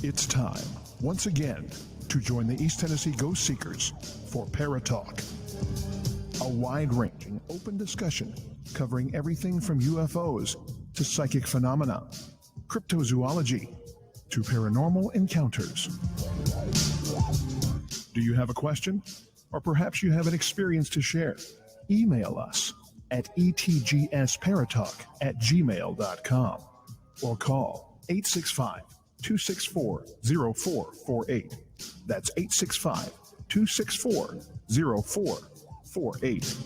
It's time, once again, to join the East Tennessee Ghost Seekers for Paratalk, a wide-ranging, open discussion covering everything from UFOs to psychic phenomena, cryptozoology to paranormal encounters. Do you have a question? Or perhaps you have an experience to share? Email us at etgsparatalk@gmail.com or call 865-264-0448. That's 865-264-0448.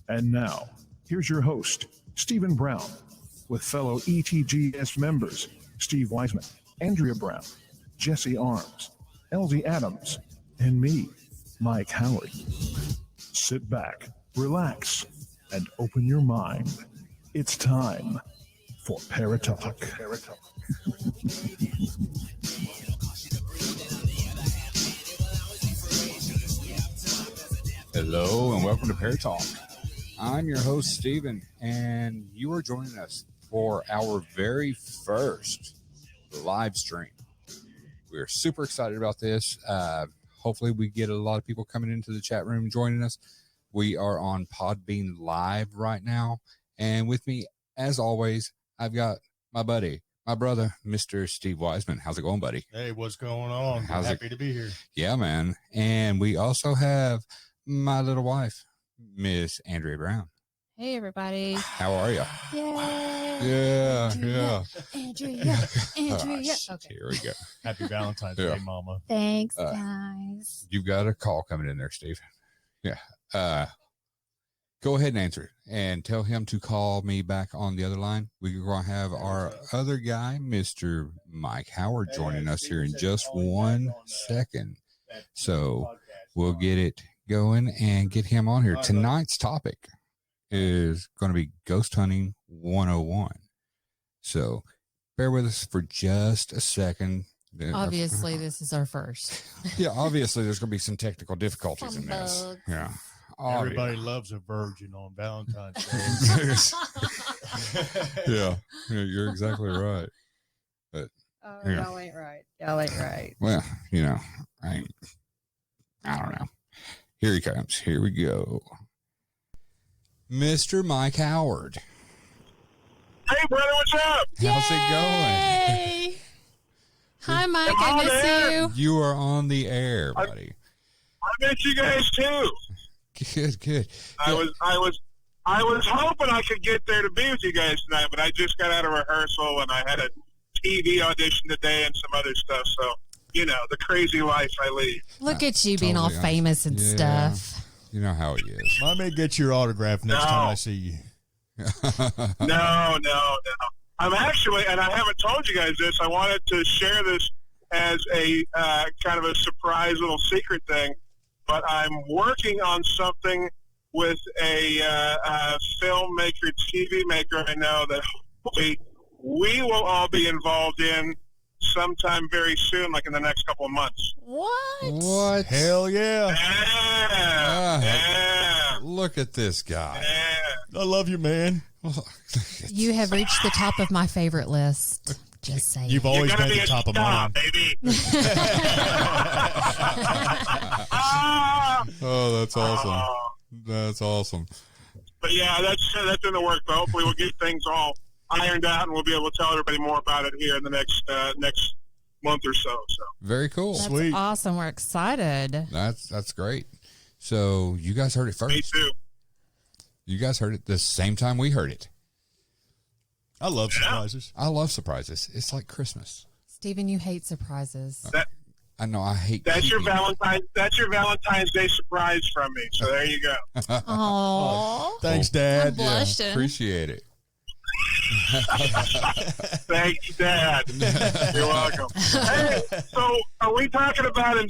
And now, here's your host, Stephen Brown, with fellow ETGS members, Steve Wiseman, Andrea Brown, Jesse Arms, LD Adams, and me, Mike Howard. Sit back, relax, and open your mind. It's time for Paratalk. Hello and welcome to Paratalk. I'm your host, Stephen, and you are joining us for our very first live stream. We're super excited about this. Hopefully we get a lot of people coming into the chat room joining us. We are on Podbean Live right now. And with me, as always, I've got my buddy, my brother, Mr. Steve Wiseman. How's it going, buddy? Hey, what's going on? Happy to be here. Yeah, man. And we also have my little wife, Miss Andrea Brown. Hey, everybody. How are you? Yay. Yeah, Andrea, yeah. Andrea. Okay. Here we go. Happy Valentine's Yeah. Day, Mama. Thanks, guys. You've got a call coming in there, Steve. Yeah. Go ahead and answer it and tell him to call me back on the other line. We're going to have our other guy, Mr. Mike Howard, joining us here in just 1 second. So we'll get it going and get him on here. Tonight's topic is going to be Ghost Hunting 101. So bear with us for just a second. Obviously, this is our first. Yeah, obviously there's going to be some technical difficulties in this. Bugs. Yeah. Everybody loves a virgin on Valentine's Day. Yeah, you're exactly right. Oh, Yeah. y'all ain't right. Y'all ain't right. Well, you know, I don't know. Here he comes. Here we go. Mr. Mike Howard. Hey, brother, what's up? How's it Yay! Hi, Mike. Am I I miss there? you. going? You are on the air, buddy. I miss you guys too. Good. I was hoping I could get there to be with you guys tonight, but I just got out of rehearsal and I had a TV audition today and some other stuff. So, you know, the crazy life I lead. Look at you being all Totally famous and Yeah. stuff. You know how he is. I may get your autograph next time I see you. No. I'm actually, and I haven't told you guys this, I wanted to share this as a kind of a surprise little secret thing, but I'm working on something with a filmmaker, TV maker I know that hopefully we will all be involved in sometime very soon, like in the next couple of months. What? Hell yeah. Yeah. Look at this guy. Yeah. I love you, man. You have reached the top of my favorite list. Just saying. You've You're always gonna been be the a top of star, mine. baby. Oh, that's awesome. Oh. That's awesome. But yeah, that's in the work. But hopefully, we'll get things all ironed out, and we'll be able to tell everybody more about it here in the next month or so. So Very cool. That's Sweet. awesome. We're excited. That's great. So you guys heard it first. me too. You guys heard it the same time we heard it. I love surprises. I love surprises. It's like Christmas. Stephen, you hate surprises. I know. I hate. That's your keeping- Valentine. That's your Valentine's Day surprise from me. So there you go. Aww. Thanks, I'm Dad. blushing. Appreciate it. Thank you, Dad. You're welcome. Hey, so are we talking about Are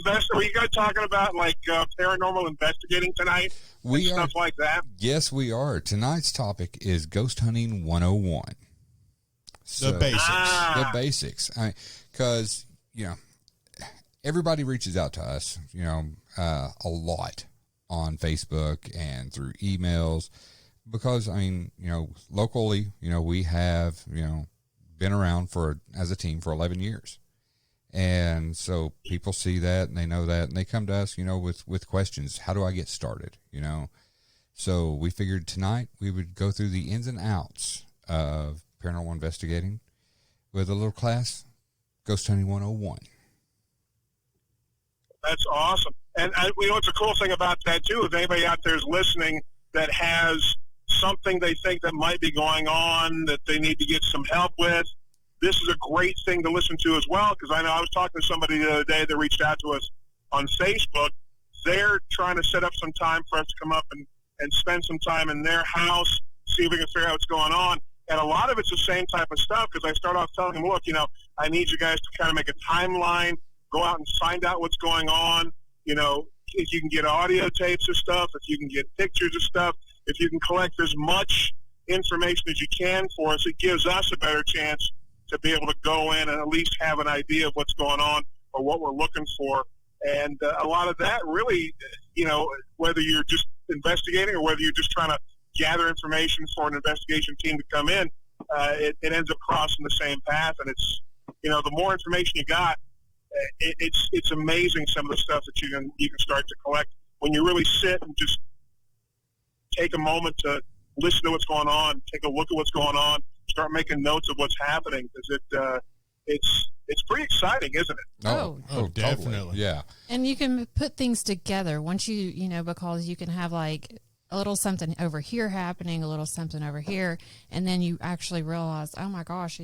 you guys talking about like paranormal investigating tonight? We and are. stuff like that. Yes, we are. Tonight's topic is Ghost Hunting 101. The basics. The basics. Because, you know, everybody reaches out to us, you know, a lot on Facebook and through emails. Because, I mean, you know, locally, you know, we have, you know, been around as a team for 11 years. And so people see that and they know that, and they come to us, with questions. How do I get started? So we figured tonight we would go through the ins and outs of paranormal investigating with a little class, Ghost Hunting 101. That's awesome. And what's a cool thing about that, too, if anybody out there is listening that has something they think that might be going on that they need to get some help with, this is a great thing to listen to as well, because I know I was talking to somebody the other day that reached out to us on Facebook. They're trying to set up some time for us to come up and spend some time in their house, see if we can figure out what's going on. And a lot of it's the same type of stuff, because I start off telling them, look, I need you guys to kind of make a timeline, go out and find out what's going on. If you can get audio tapes of stuff, if you can get pictures of stuff, if you can collect as much information as you can for us, it gives us a better chance to be able to go in and at least have an idea of what's going on or what we're looking for. And a lot of that really, whether you're just investigating or whether you're just trying to gather information for an investigation team to come in, it ends up crossing the same path. And it's, the more information you got, it's amazing some of the stuff that you can start to collect when you really sit and just take a moment to listen to what's going on, take a look at what's going on, start making notes of what's happening, because it's pretty exciting, isn't it? Oh, definitely. Totally. Yeah. And you can put things together once because you can have like a little something over here happening, a little something over here, and then you actually realize, oh my gosh,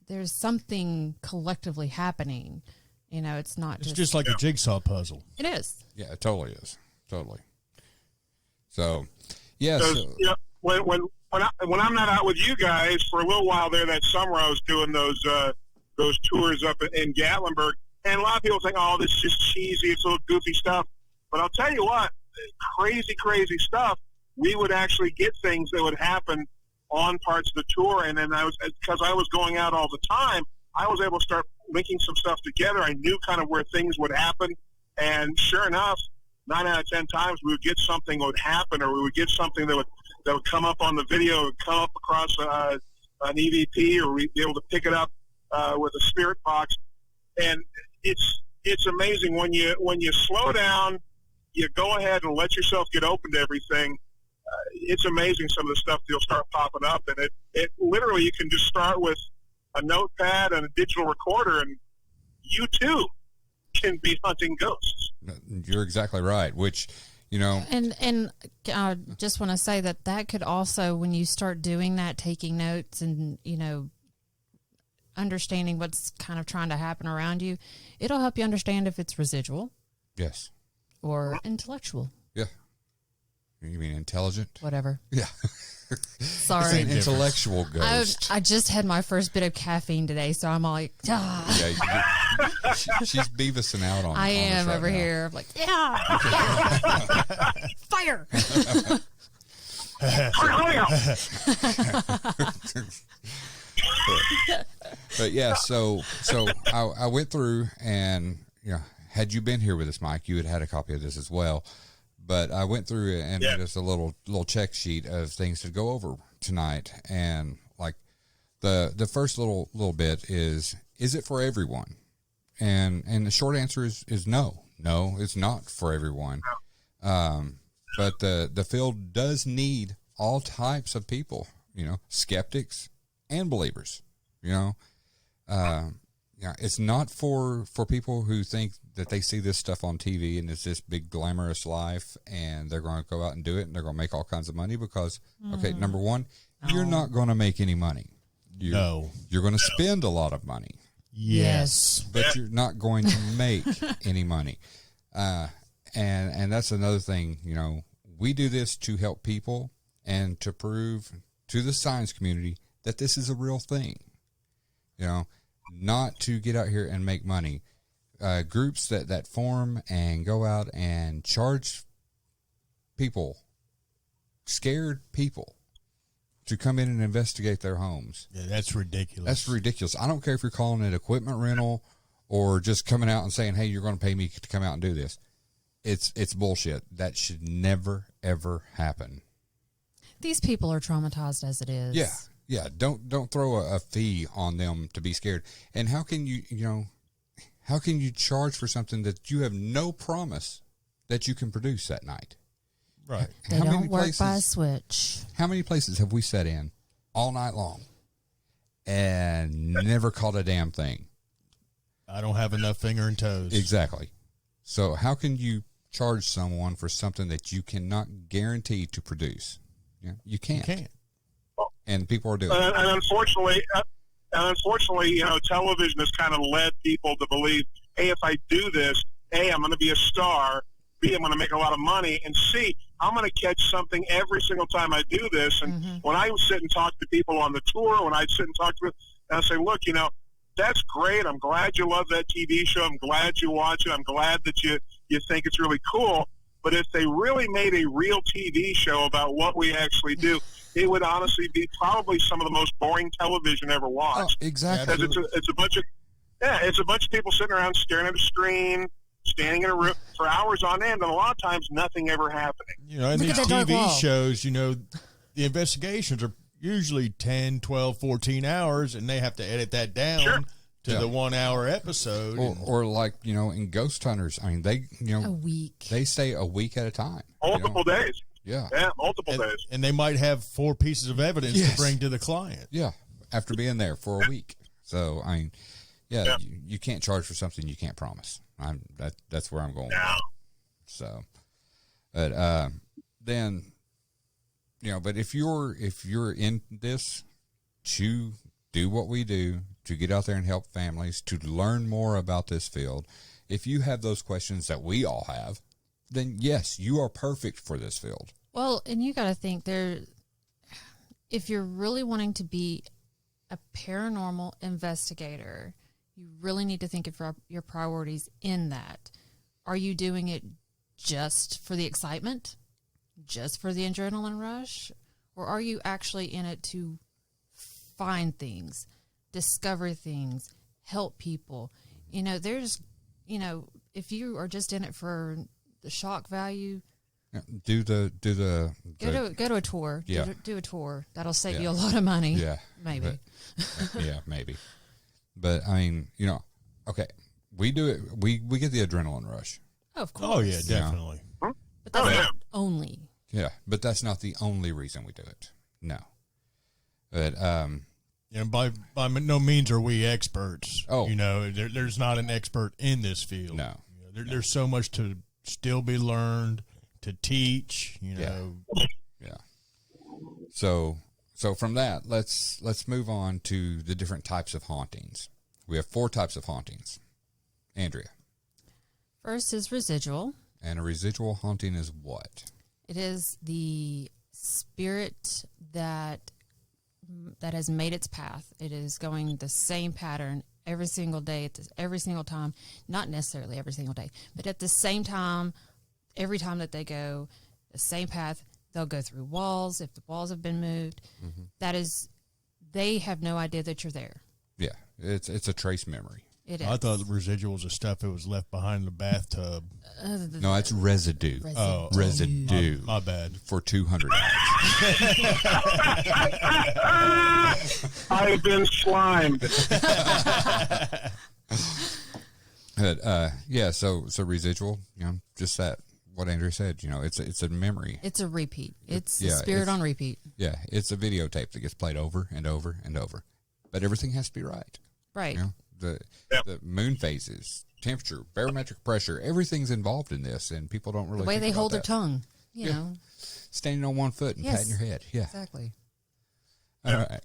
there's something collectively happening. It's not It's just like a jigsaw puzzle. It is. Yeah, it totally is. Totally. So, yeah. So, when I'm not out with you guys for a little while there that summer, I was doing those tours up in Gatlinburg, and a lot of people think, oh, this is just cheesy, it's little goofy stuff. But I'll tell you what, crazy stuff. We would actually get things that would happen on parts of the tour, and then because I was going out all the time, I was able to start linking some stuff together. I knew kind of where things would happen, and sure enough, 9 out of 10 times we would get something that would happen, or we would get something that would come up on the video, would come up across an EVP, or we'd be able to pick it up with a spirit box. And it's amazing when you slow down, you go ahead and let yourself get open to everything. It's amazing some of the stuff that'll start popping up, and it literally, you can just start with a notepad and a digital recorder, and you too can be hunting ghosts. You're exactly right. Which, and I just want to say that could also, when you start doing that, taking notes and understanding what's kind of trying to happen around you, it'll help you understand if it's residual, yes, or intellectual. Yeah. You mean intelligent? Whatever. Yeah. Sorry. It's an intellectual ghost. I just had my first bit of caffeine today, so I'm like, Yeah, she's Beavising out on. I am right over now. here. I'm like, yeah, fire. But yeah, so I went through, and had you been here with us, Mike, you had had a copy of this as well. But I went through and made us a little check sheet of things to go over tonight, and like the first little bit is it for everyone? And the short answer is no, it's not for everyone. But the field does need all types of people, skeptics and believers. It's not for people who think that they see this stuff on TV and it's this big glamorous life and they're going to go out and do it and they're going to make all kinds of money because, okay, number one, you're not going to make any money. You're going to spend a lot of money. Yes. But you're not going to make any money. And that's another thing, we do this to help people and to prove to the science community that this is a real thing, not to get out here and make money. Groups that form and go out and charge people, scared people, to come in and investigate their homes. Yeah, that's ridiculous. That's ridiculous. I don't care if you're calling it equipment rental or just coming out and saying, hey, you're going to pay me to come out and do this. It's bullshit. That should never, ever happen. These people are traumatized as it is. Yeah, don't throw a fee on them to be scared. And how can you charge for something that you have no promise that you can produce that night? Right. They don't work by a switch. How many places have we sat in all night long and never caught a damn thing? I don't have enough finger and toes. Exactly. So how can you charge someone for something that you cannot guarantee to produce? Yeah, you can't. You can't. And people are doing it. And unfortunately, television has kind of led people to believe, hey, if I do this, A, I'm going to be a star, B, I'm going to make a lot of money, and C, I'm going to catch something every single time I do this. And when I sit and talk to people on the tour, when I sit and talk to them, and I say, look, that's great. I'm glad you love that TV show. I'm glad you watch it. I'm glad that you think it's really cool. But if they really made a real TV show about what we actually do, it would honestly be probably some of the most boring television ever watched. Oh, exactly. Because it's a bunch of people sitting around staring at a screen, standing in a room for hours on end, and a lot of times nothing ever happening. And these TV shows, the investigations are usually 10, 12, 14 hours, and they have to edit that down to the 1 hour episode. Or like, in Ghost Hunters, I mean, they, a week. They stay a week at a time. Multiple days. Yeah. Yeah, multiple days. And they might have 4 pieces of evidence to bring to the client. Yeah. After being there for a week. So, I mean, you can't charge for something you can't promise. That's where I'm going with that. So, but then, but if you're in this to do what we do, to get out there and help families, to learn more about this field, if you have those questions that we all have, then yes, you are perfect for this field. Well, and you got to think if you're really wanting to be a paranormal investigator, you really need to think of your priorities in that. Are you doing it just for the excitement, just for the adrenaline rush, or are you actually in it to find things, discover things, help people? There's, if you are just in it for the shock value, go to a tour. Yeah. Do a tour. That'll save you a lot of money. Yeah. Maybe. Maybe. But I mean, okay, we do it. We get the adrenaline rush. Oh, of course. Oh yeah, definitely. But that's not only. Yeah, but that's not the only reason we do it. No. But by no means are we experts. Oh, there's not an expert in this field. No. There's so much to still be learned, to teach. Yeah. So from that, let's move on to the different types of hauntings. We have 4 types of hauntings. Andrea. First is residual. And a residual haunting is what? It is the spirit that has made its path. It is going the same pattern every single day, every single time. Not necessarily every single day, but at the same time, every time that they go the same path, they'll go through walls. If the walls have been moved, they have no idea that you're there. Yeah, it's a trace memory. It is. I thought the residuals of stuff that was left behind in the bathtub. No, it's residue. Oh, residue. My bad. For 200 hours. I've been slimed. But, so residual, just that, what Andrea said, it's a memory. It's a repeat. It's a spirit on repeat. Yeah, it's a videotape that gets played over and over and over. But everything has to be right. Right. The moon phases, temperature, barometric pressure, everything's involved in this, and people don't really the way think they about hold their that. tongue, you know. Standing on one foot and patting your head. Yeah. Exactly. All right.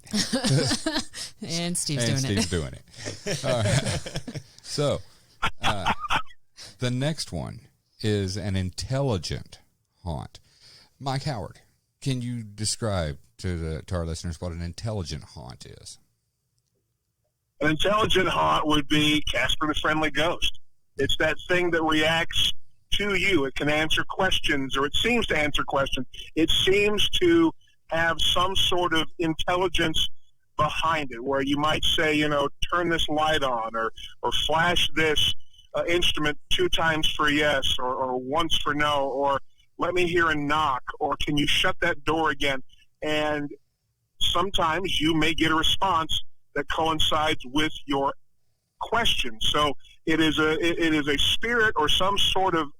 And Steve's doing it. All right. So, the next one is an intelligent haunt. Mike Howard, can you describe to our listeners what an intelligent haunt is? An intelligent haunt would be Casper the Friendly Ghost. It's that thing that reacts to you. It can answer questions, or it seems to answer questions. It seems to have some sort of intelligence behind it, where you might say, turn this light on, or flash this instrument 2 times for yes, or once for no, or let me hear a knock, or can you shut that door again? And sometimes you may get a response that coincides with your question. So it is a spirit or some sort of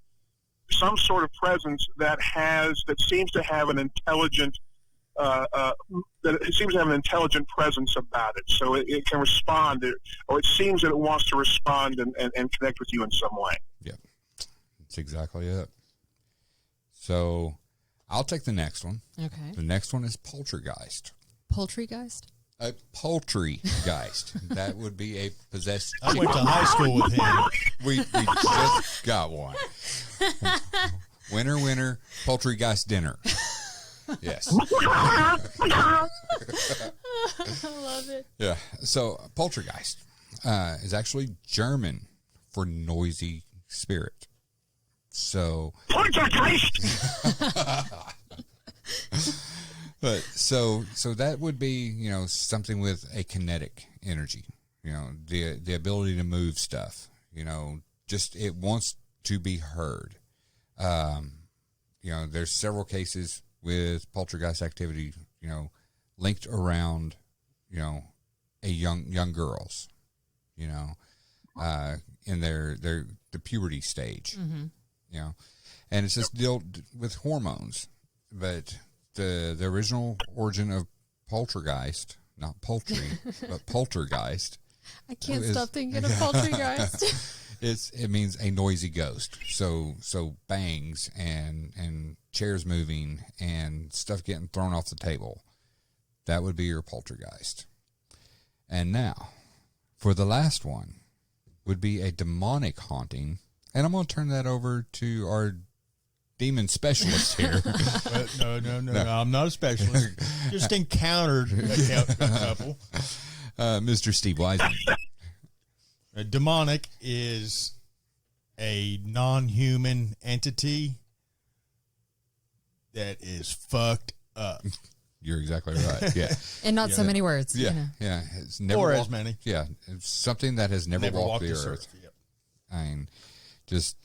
presence that seems to have an intelligent presence about it. So it can respond, or it seems that it wants to respond and connect with you in some way. Yeah, that's exactly it. So I'll take the next one. Okay. The next one is poltergeist. Poultrygeist? A poultrygeist. That would be a possessed. I went to high school with him. We just got one. Winner, poultrygeist dinner. Yes. I love it. Yeah. So poltergeist is actually German for noisy spirit. So but so that would be, something with a kinetic energy, the ability to move stuff, just it wants to be heard. There's several cases with poltergeist activity, linked around, a young girls, in the puberty stage, and it's just dealt with hormones. But the original origin of poltergeist, not poultry, but poltergeist. I can't stop thinking of Poultrygeist. It means a noisy ghost. So bangs and chairs moving and stuff getting thrown off the table. That would be your poltergeist. And now, for the last one, would be a demonic haunting. And I'm going to turn that over to our demon specialist here. No, I'm not a specialist. Just encountered a couple. Mr. Steve Wiseman. A demonic is a non-human entity that is fucked up. You're exactly right. Yeah. And not so many words. Yeah. You know. Yeah. It's never Or walked, as many. Yeah. It's something that has never walked the earth. Yep. I mean, just,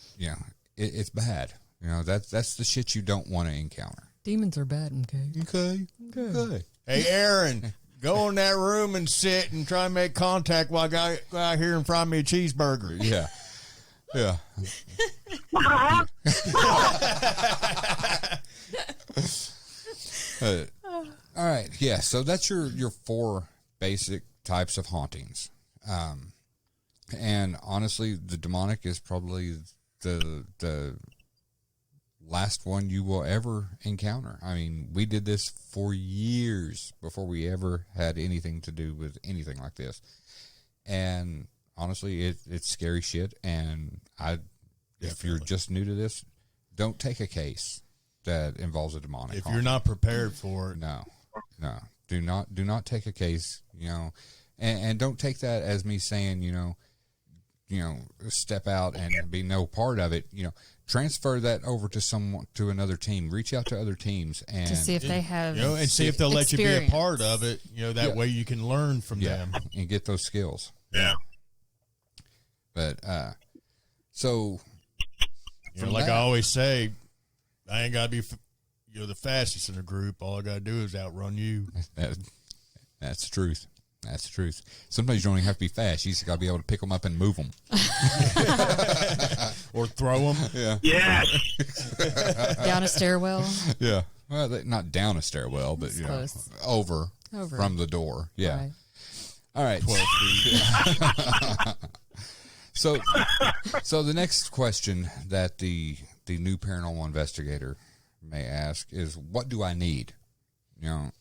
it's bad. That's the shit you don't want to encounter. Demons are bad, okay? Okay. Hey, Aaron, go in that room and sit and try and make contact while I go out here and fry me a cheeseburger. Yeah. Yeah. All right. Yeah. So that's your 4 basic types of hauntings. And honestly, the demonic is probably the last one you will ever encounter. I mean, we did this for years before we ever had anything to do with anything like this. And honestly, it's scary shit. And if you're just new to this, don't take a case that involves a demonic. If you're not prepared for it, no, do not take a case, and don't take that as me saying, step out and be no part of it. Transfer that over to another team. Reach out to other teams and To see if they have and see if they'll let you be a experience. part of it. That way you can learn from them. and get those skills. Yeah. But so from Like that- I always say, I ain't got to be the fastest in the group. All I got to do is outrun you. That's the truth. That's the truth. Sometimes you don't even have to be fast. You just got to be able to pick them up and move them. Or throw them. Yeah. Yes. Down a stairwell. Yeah. Well, not down a stairwell, but It's close. over Over. from the door. Yeah. Right. All right. 12 feet. So the next question that the new paranormal investigator may ask is, what do I need? And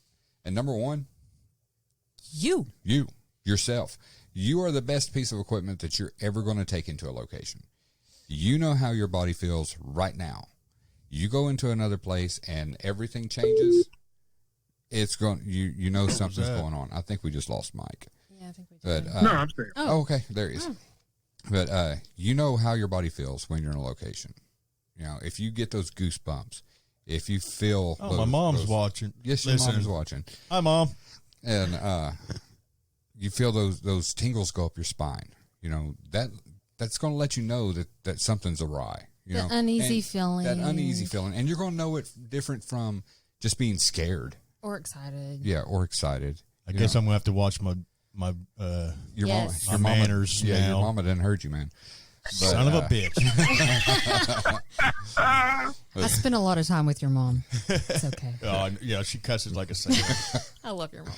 number one, yourself. You are the best piece of equipment that you're ever going to take into a location. You know how your body feels right now. You go into another place and everything changes. It's going. You know something's going on. I think we just lost Mike. Yeah, I think we But did. No, I'm there. oh, okay, there he is. But you know how your body feels when you're in a location. If you get those goosebumps, if you feel. Oh, my mom's watching. Yes, your Listen. mom's watching. Hi, Mom. And you feel those tingles go up your spine. That's going to let you know that something's awry. The uneasy And feeling. That uneasy feeling, and you're going to know it different from just being scared. Or excited. Yeah, or excited. I guess I'm gonna have to watch my Your Yes. mama, your My mama, manners yeah, now. your mama didn't hurt you, man. But, son of a bitch. I spend a lot of time with your mom. It's okay. Oh, yeah, she cusses like a sailor. I love your mom.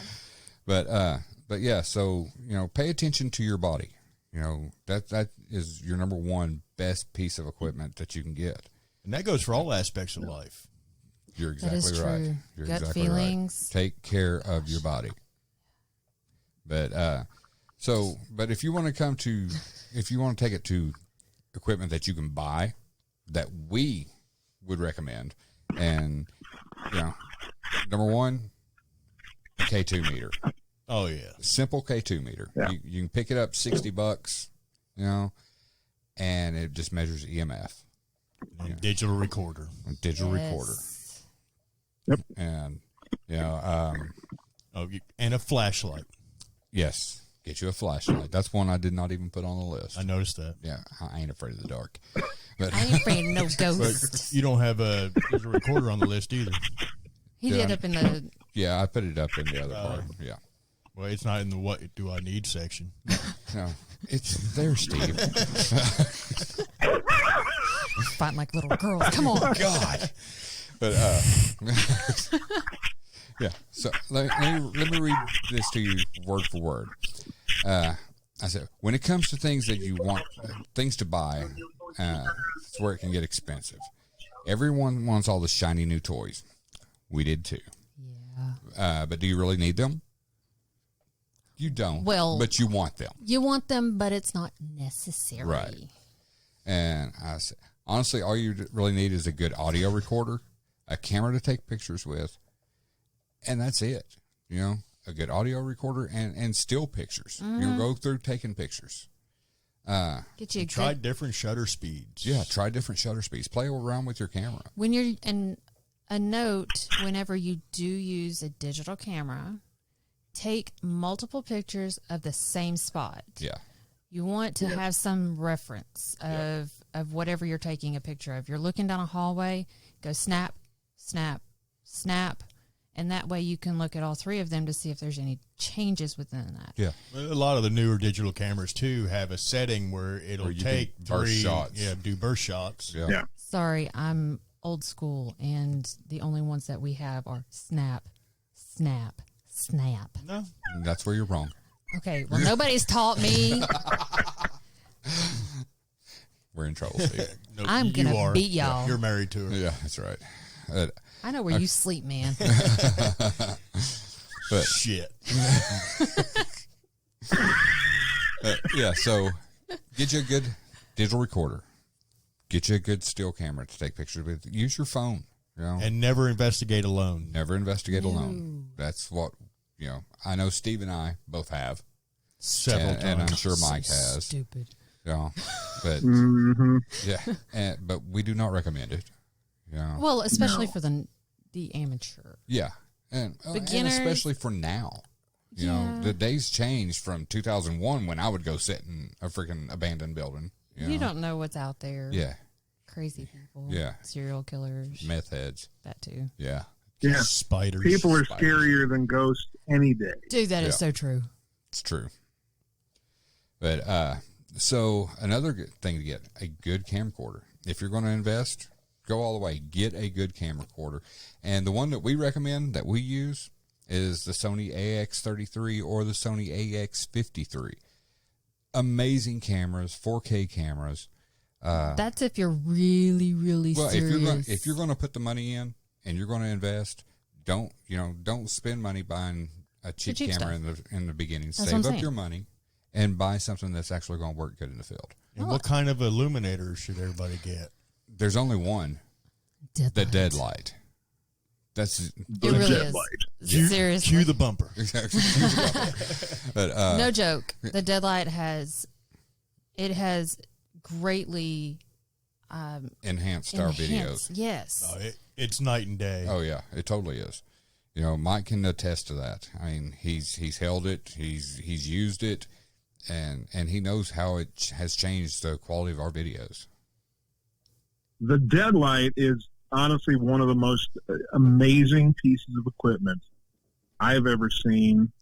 But yeah, so pay attention to your body. That is your number one best piece of equipment that you can get. And that goes for all aspects of life. You're That exactly is right. true. You're Gut exactly feelings. right. Take care of your body. But if you want to take it to equipment that you can buy, that we would recommend, and number one, a K2 meter. Oh yeah, Simple K2 meter. Yeah. You can pick it up $60, and it just measures EMF. and digital recorder. A digital recorder. Yep. And And a flashlight. yes, get you a flashlight. That's one I did not even put on the list. I noticed that. Yeah, I ain't afraid of the dark. But I ain't afraid of no But ghosts. you don't have a digital recorder on the list either. He did up in the. yeah, I put it up in the other part. Yeah. Well, it's not in the what do I need section. No, it's there, Steve. Fighting like little girls. Come on. God. But yeah. So let me read this to you word for word. I said, when it comes to things that you want, things to buy, it's where it can get expensive. Everyone wants all the shiny new toys. We did too. Yeah. But do you really need them? You don't. Well- but you want them. You want them, but it's not necessary. Right. And I said, honestly, all you really need is a good audio recorder, a camera to take pictures with, and that's it. A good audio recorder and still pictures. You go through taking pictures. Get you a Try good. different shutter speeds. Yeah, try different shutter speeds. Play around with your camera. When you're and a note, whenever you do use a digital camera, take multiple pictures of the same spot. Yeah. You want to have some reference of whatever you're taking a picture of. You're looking down a hallway, go snap, snap, snap, and that way you can look at all three of them to see if there's any changes within that. Yeah. A lot of the newer digital cameras too have a setting where it'll Where you take can burst three shots. Yeah, do burst shots. Yeah. Yeah. Sorry, I'm old school, and the only ones that we have are snap, snap, snap. No, That's where you're wrong. Okay, well, nobody's taught me. We're in trouble, Steve. no I'm you gonna are. beat y'all. You're married to her. Yeah, that's right. I know where you sleep, man. But Shit. yeah, so get you a good digital recorder. Get you a good still camera to take pictures with. Use your phone. And never investigate alone. Never investigate alone. That's what I know. Steve and I both have, Several times. and I'm sure Mike has. Stupid. Yeah, but Mm-hmm. yeah, but we do not recommend it. Yeah, Well, especially for the amateur. yeah, and Beginners. especially for now. You know, the days changed from 2001 when I would go sit in a freaking abandoned building. You know? don't know what's out there. Yeah, Crazy people. Yeah. Serial killers. meth heads. That too. Yeah, Yeah. Spiders. People are Spiders. scarier than ghosts any day. Dude, that is Yeah. so true. it's true. But so another good thing to get a good camcorder. If you're going to invest, go all the way. Get a good camcorder, and the one that we recommend that we use is the Sony AX33 or the Sony AX53. Amazing cameras, 4K cameras. That's if you're really, really Well, serious. if you're going to put the money in and you're going to invest, don't spend money buying a cheap cheap camera in the beginning. That's what Save I'm up saying. your money and buy something that's actually going to work good in the field. And what kind of illuminator should everybody get? There's only one, Deadlight. the Deadlight. That's It really Jet is. light. Seriously. Cue the bumper. exactly. But No joke. The Deadlight has greatly enhanced our videos. enhanced. Yes. Oh, it's night and day. Oh yeah, it totally is. Mike can attest to that. I mean, he's held it, he's used it, and he knows how it has changed the quality of our videos. The Deadlight is honestly one of the most amazing pieces of equipment I've ever seen,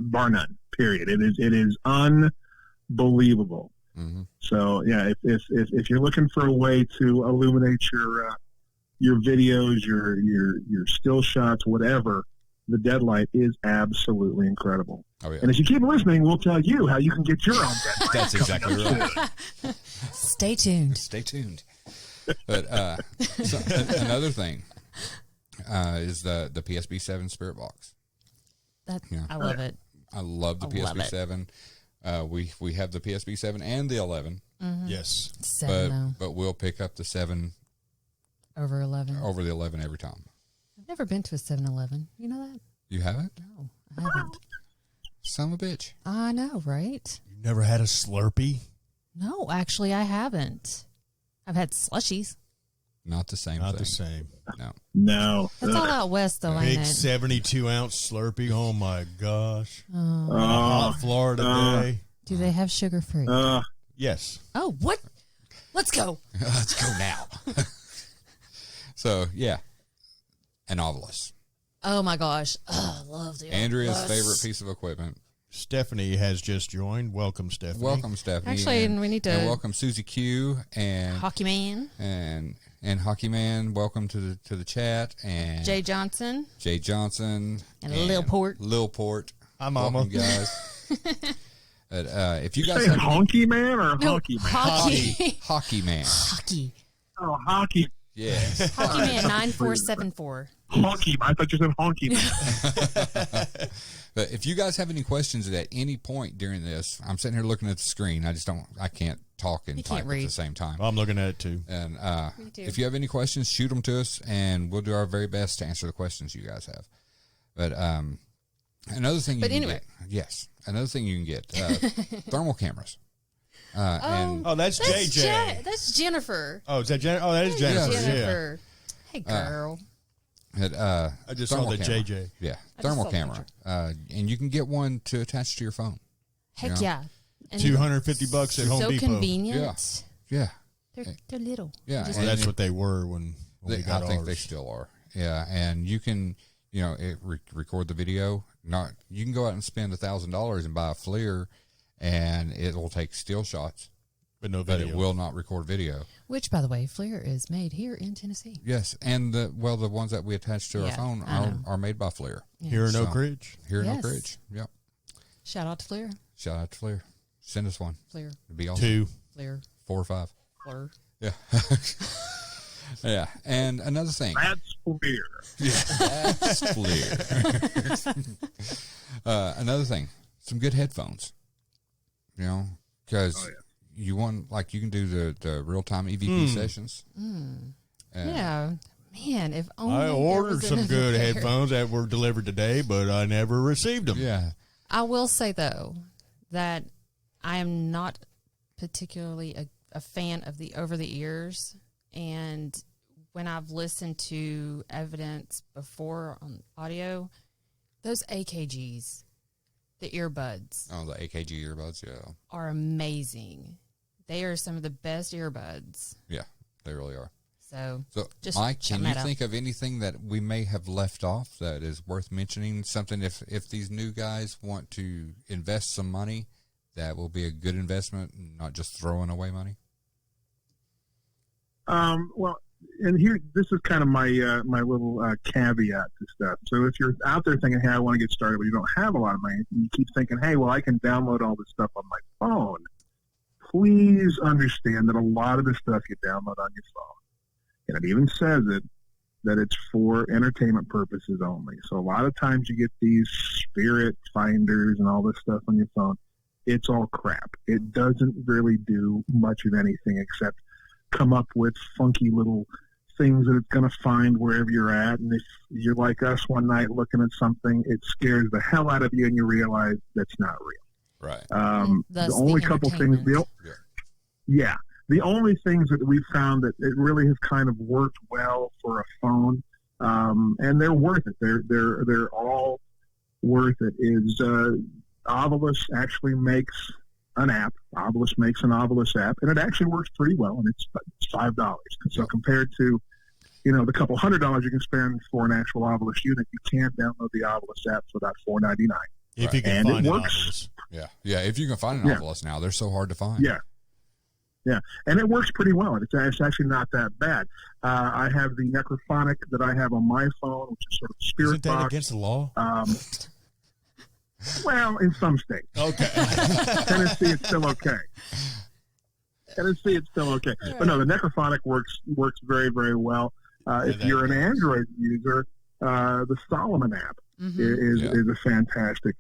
bar none. Period. It is unbelievable. Mm-hmm. So yeah, if you're looking for a way to illuminate your videos, your still shots, whatever, the Deadlight is absolutely incredible. Oh yeah. And if you keep listening, we'll tell you how you can get your own Deadlight. That's exactly right. Stay tuned. Stay tuned. But another thing is the PSB 7 Spirit Box. I love it. I love the I love PSB 7. We have the PSB 7 and the 11. Mm-hmm. Yes. 7 but we'll pick up the 7 over 11. over the 11 every time. I've never been to a 7-Eleven. You know that? You haven't? No, I haven't. Son of a bitch. I know, right? You never had a Slurpee? No, actually, I haven't. I've had slushies. Not the same Not thing. the same. No. No. That's all out west, though, Big ain't it? 72-ounce Slurpee. Oh, my gosh. Oh. Hot Florida day. Do they have sugar free? Yes. Oh, what? Let's go. Let's go now. So, yeah. An Ovilus. Oh, my gosh. Oh, I love the Andrea's Ovilus. favorite piece of equipment. Stephanie has just joined. Welcome, Stephanie. Welcome, Stephanie. Actually, we need to- and welcome Susie Q and Hockey Man. and Hockey Man. Welcome to the chat and Jay Johnson. Jay Johnson And Lil Port. Lil Port. Hi, Mama. Welcome, guys. But, if you You guys saying have honky man or No, hockey man? Hockey. Hockey Man, Hockey. Oh, hockey. yes. Hockey Man 9474. Honky. I thought you said honky man. But if you guys have any questions at any point during this, I'm sitting here looking at the screen. I can't talk and You type can't at read. the same time. I'm looking at it, too. And Me too. if you have any questions, shoot them to us, and we'll do our very best to answer the questions you guys have. But another thing, another thing you can get thermal cameras. And Oh, that's JJ. That's Jennifer. Oh, is that Jennifer? Oh, that is Jennifer. Yeah. Jennifer. Hey, girl. I just saw thermal the camera. JJ. Yeah, I just thermal saw the camera, and you can get one to attach to your phone. Heck Yeah. yeah. And $250 at Home so Depot. convenient. Yeah, They're little. yeah. Just- and Well, that's what they were when we got I think ours. they still are. Yeah, and you can, record the video. You can go out and spend $1,000 and buy a FLIR, and it will take still shots, but no but video. it will not record video. Which, by the way, FLIR is made here in Tennessee. Yes, and the ones that we attach to our Yeah, phone I know. are made by FLIR Here in So- Oak Ridge. here in Yes. Oak Ridge. Yep. Shout out to FLIR. Shout out to FLIR. Send us one. FLIR. It'd be awesome. 2. FLIR. 4 or 5. FLIR. Yeah. Yeah. And another thing. That's clear. That's FLIR. Another thing. Some good headphones. Because you want, you can do the real-time EVP sessions. And- Yeah. Man, if only I there ordered was some another good pair. headphones that were delivered today, but I never received them. Yeah. I will say, though, that I am not particularly a fan of the over-the-ears. And when I've listened to evidence before on audio, those AKGs, the earbuds, Oh, the AKG earbuds. Yeah. are amazing. They are some of the best earbuds. Yeah. They really are. So, So, Just Mike, shout can you that out. think of anything that we may have left off that is worth mentioning? Something if these new guys want to invest some money, that will be a good investment, not just throwing away money. Well, and here, this is kind of my my little caveat to stuff. So if you're out there thinking, hey, I want to get started, but you don't have a lot of money, and you keep thinking, hey, well, I can download all this stuff on my phone. Please understand that a lot of the stuff you download on your phone, and it even says that it's for entertainment purposes only. So a lot of times you get these spirit finders and all this stuff on your phone. It's all crap. It doesn't really do much of anything except come up with funky little things that it's going to find wherever you're at. And if you're like us one night looking at something, it scares the hell out of you and you realize that's not real. Right. Thus The only the couple things, entertainment. the only things that we've found that it really has kind of worked well for a phone, and they're worth it. They're all worth it. Is Ovilus actually makes an app. Ovilus makes an Ovilus app, and it actually works pretty well, and it's $5. So compared to the couple $100 you can spend for an actual Ovilus unit, you can download the Ovilus app for about $4.99. If you can And find it an works. Ovilus. Yeah. If you can find an Ovilus now, they're so hard to find. Yeah. Yeah, and it works pretty well. It's actually not that bad. I have the Necrophonic that I have on my phone, which is sort of spirit Isn't that box. against the law? Well, in some states. Okay. Tennessee, it's still okay. But no, the Necrophonic works very, very well. If you're an Android user, the Solomon app is a fantastic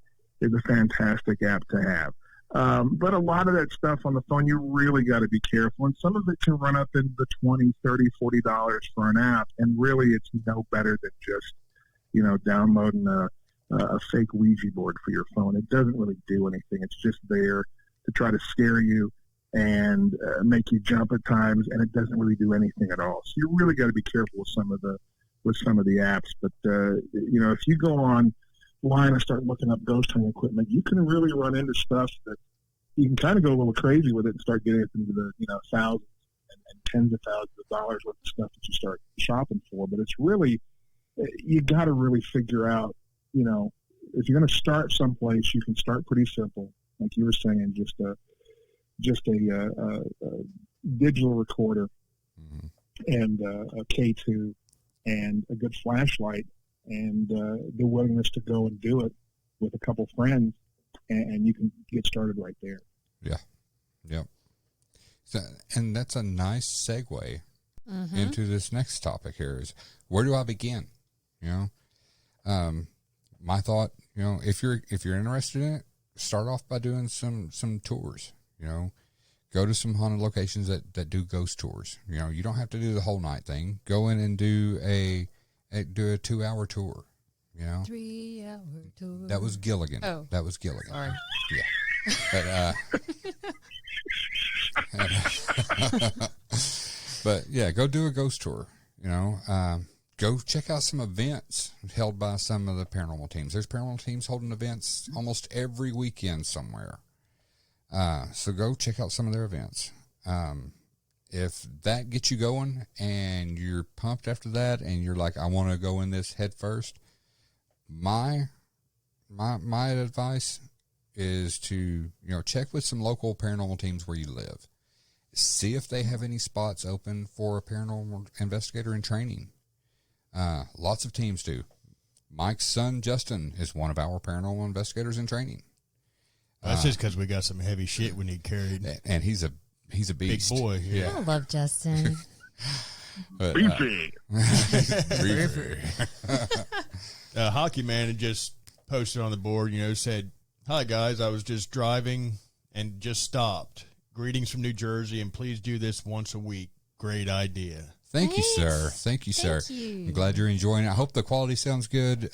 app to have. But a lot of that stuff on the phone, you really got to be careful. And some of it can run up into the $20, $30, $40 for an app. And really, it's no better than just, downloading a fake Ouija board for your phone. It doesn't really do anything. It's just there to try to scare you and make you jump at times. And it doesn't really do anything at all. So you really got to be careful with some of the apps. But, if you go online and start looking up ghost hunting equipment, you can really run into stuff that you can kind of go a little crazy with it and start getting into the thousands and tens of thousands of dollars worth of stuff that you start shopping for. But it's really, you got to really figure out, if you're going to start someplace, you can start pretty simple, like you were saying, just a digital recorder and a K2 and a good flashlight. And the willingness to go and do it with a couple friends, and you can get started right there. Yeah. Yep. So, and that's a nice segue into this next topic here is, where do I begin? My thought, if you're interested in it, start off by doing some tours, go to some haunted locations that do ghost tours. You don't have to do the whole night thing. Go in and do a 2-hour tour, 3-hour tour. That was Gilligan. Oh. That was Gilligan. Sorry. Yeah. But yeah, go do a ghost tour, go check out some events held by some of the paranormal teams. There's paranormal teams holding events almost every weekend somewhere. So go check out some of their events. If that gets you going and you're pumped after that and you're like, I want to go in this head first, my advice is to, check with some local paranormal teams where you live. See if they have any spots open for a paranormal investigator in training. Lots of teams do. Mike's son, Justin, is one of our paranormal investigators in training. That's just because we got some heavy shit we need carried. And he's a beast. Big boy. Yeah. I love Justin. But, Beefy. Hockey Man had just posted on the board, said, "Hi, guys. I was just driving and just stopped. Greetings from New Jersey, and please do this once a week. Great idea." Thank you, sir. Thank you, sir. Thank you. I'm glad you're enjoying it. I hope the quality sounds good.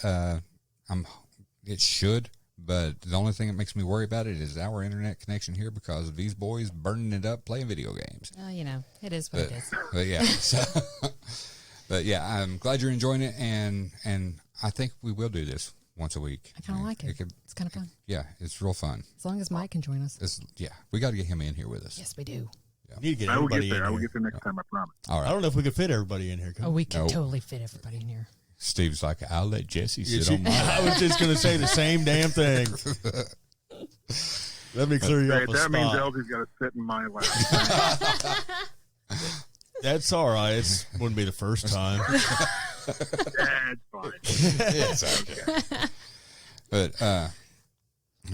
It should, but the only thing that makes me worry about it is our internet connection here because of these boys burning it up playing video games. It is what it is. But yeah, but yeah, I'm glad you're enjoying it, and I think we will do this once a week. I kind of like it. It's kind of fun. Yeah, it's real fun. As long as Mike can join us. We got to get him in here with us. Yes, we do. Need to get I will everybody get there. in I will here. get there next time, I promise. All I right. don't know if we could fit everybody in here. Oh, we can Nope. totally fit everybody in here. Steve's like, I'll let Jesse sit on my I was just going to say the same damn thing. Let me clear you Hey, up a that means spot. Elsie's got to sit in my lap. That's all right. It wouldn't be the first time. That's fine. It's okay. But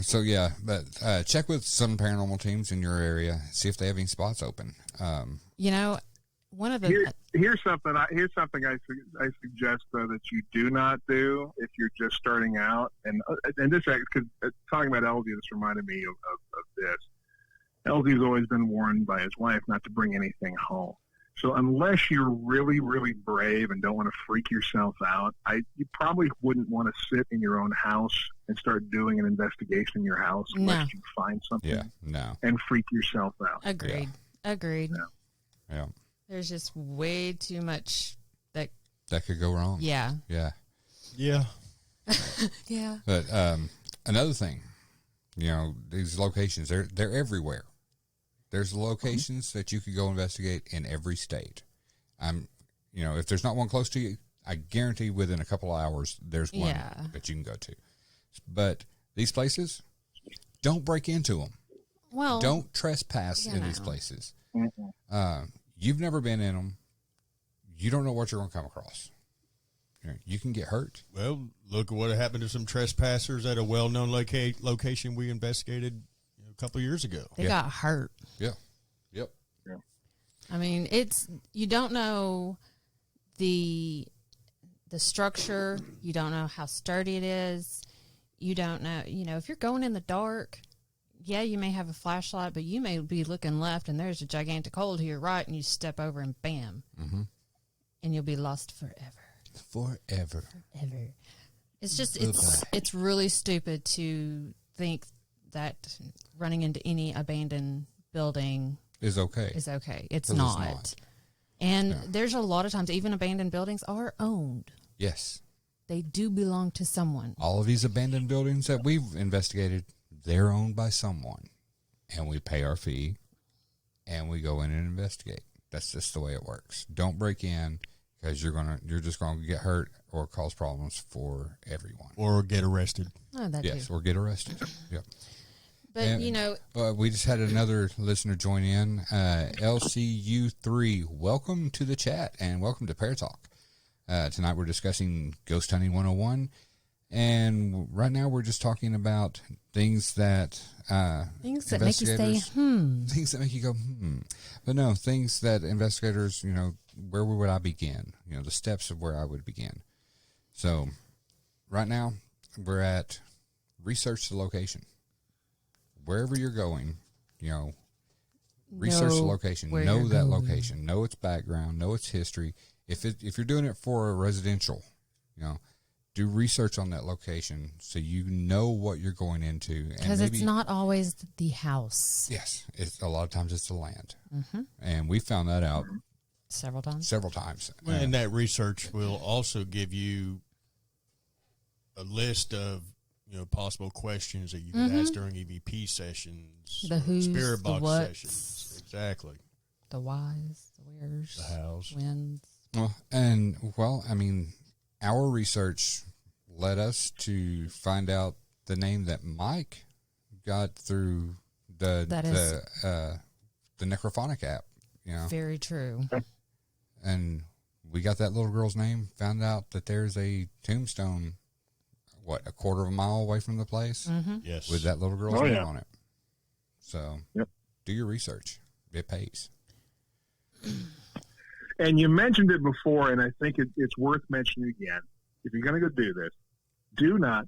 so yeah, but check with some paranormal teams in your area, see if they have any spots open. One of the Here's something I suggest though that you do not do if you're just starting out, and this because talking about Elsie, this reminded me of this. Elsie's always been warned by his wife not to bring anything home. So unless you're really, really brave and don't want to freak yourself out, you probably wouldn't want to sit in your own house and start doing an investigation in your house unless you find something and freak yourself out. agreed. Yeah. There's just way too much that That could go wrong. Yeah. Yeah. Yeah. Yeah. But another thing, these locations, they're everywhere. There's locations that you could go investigate in every state. You know, if there's not one close to you, I guarantee within a couple of hours there's one Yeah. that you can go to. But these places, don't break into them. Well, Don't trespass you in these know. places. You've never been in them. You don't know what you're going to come across. You can get hurt. Well, look at what happened to some trespassers at a well-known location we investigated a couple years ago. they Yeah. got hurt. Yeah. Yep. I mean, you don't know the structure. You don't know how sturdy it is. You don't know, if you're going in the dark, yeah, you may have a flashlight, but you may be looking left and there's a gigantic hole to your right and you step over and bam. Mm-hmm. And you'll be lost forever. Forever. Ever. It's just, Goodbye. it's really stupid to think that running into any abandoned building Is okay. is okay. It's 'Cause not. it's not. And Yeah. there's a lot of times, even abandoned buildings are owned. Yes. They do belong to someone. All of these abandoned buildings that we've investigated, they're owned by someone. And we pay our fee and we go in and investigate. That's just the way it works. Don't break in because you're just gonna get hurt or cause problems for everyone. Or get arrested. Oh, that Yes, too. or get arrested. Yep. But, And, we just had another listener join in, LCU3. Welcome to the chat and welcome to Pear Talk. Tonight we're discussing Ghost Hunting 101. And right now we're just talking about things that things that make you say, things that make you go, But no, things that investigators, where would I begin? The steps of where I would begin. So right now we're at research the location. Wherever you're going, research the location, where know you're that going. location, know its background, know its history. If you're doing it for a residential, do research on that location so you know what you're going into. because it's not always the house. Yes, a lot of times it's the land, Mm-hmm. and we found that out Several times. several times. And that research will also give you a list of possible questions that you could ask during EVP sessions, The or who's, spirit the box what's. sessions. Exactly. The whys, the where's, The hows. whens. Our research led us to find out the name that Mike got through the Necrophonic app. Very true. And we got that little girl's name, found out that there's a tombstone, a quarter of a mile away from the place Yes. with that little girl's Oh, name yeah. on it. So Yep. do your research. It pays. And you mentioned it before, and I think it's worth mentioning again. If you're going to go do this, do not,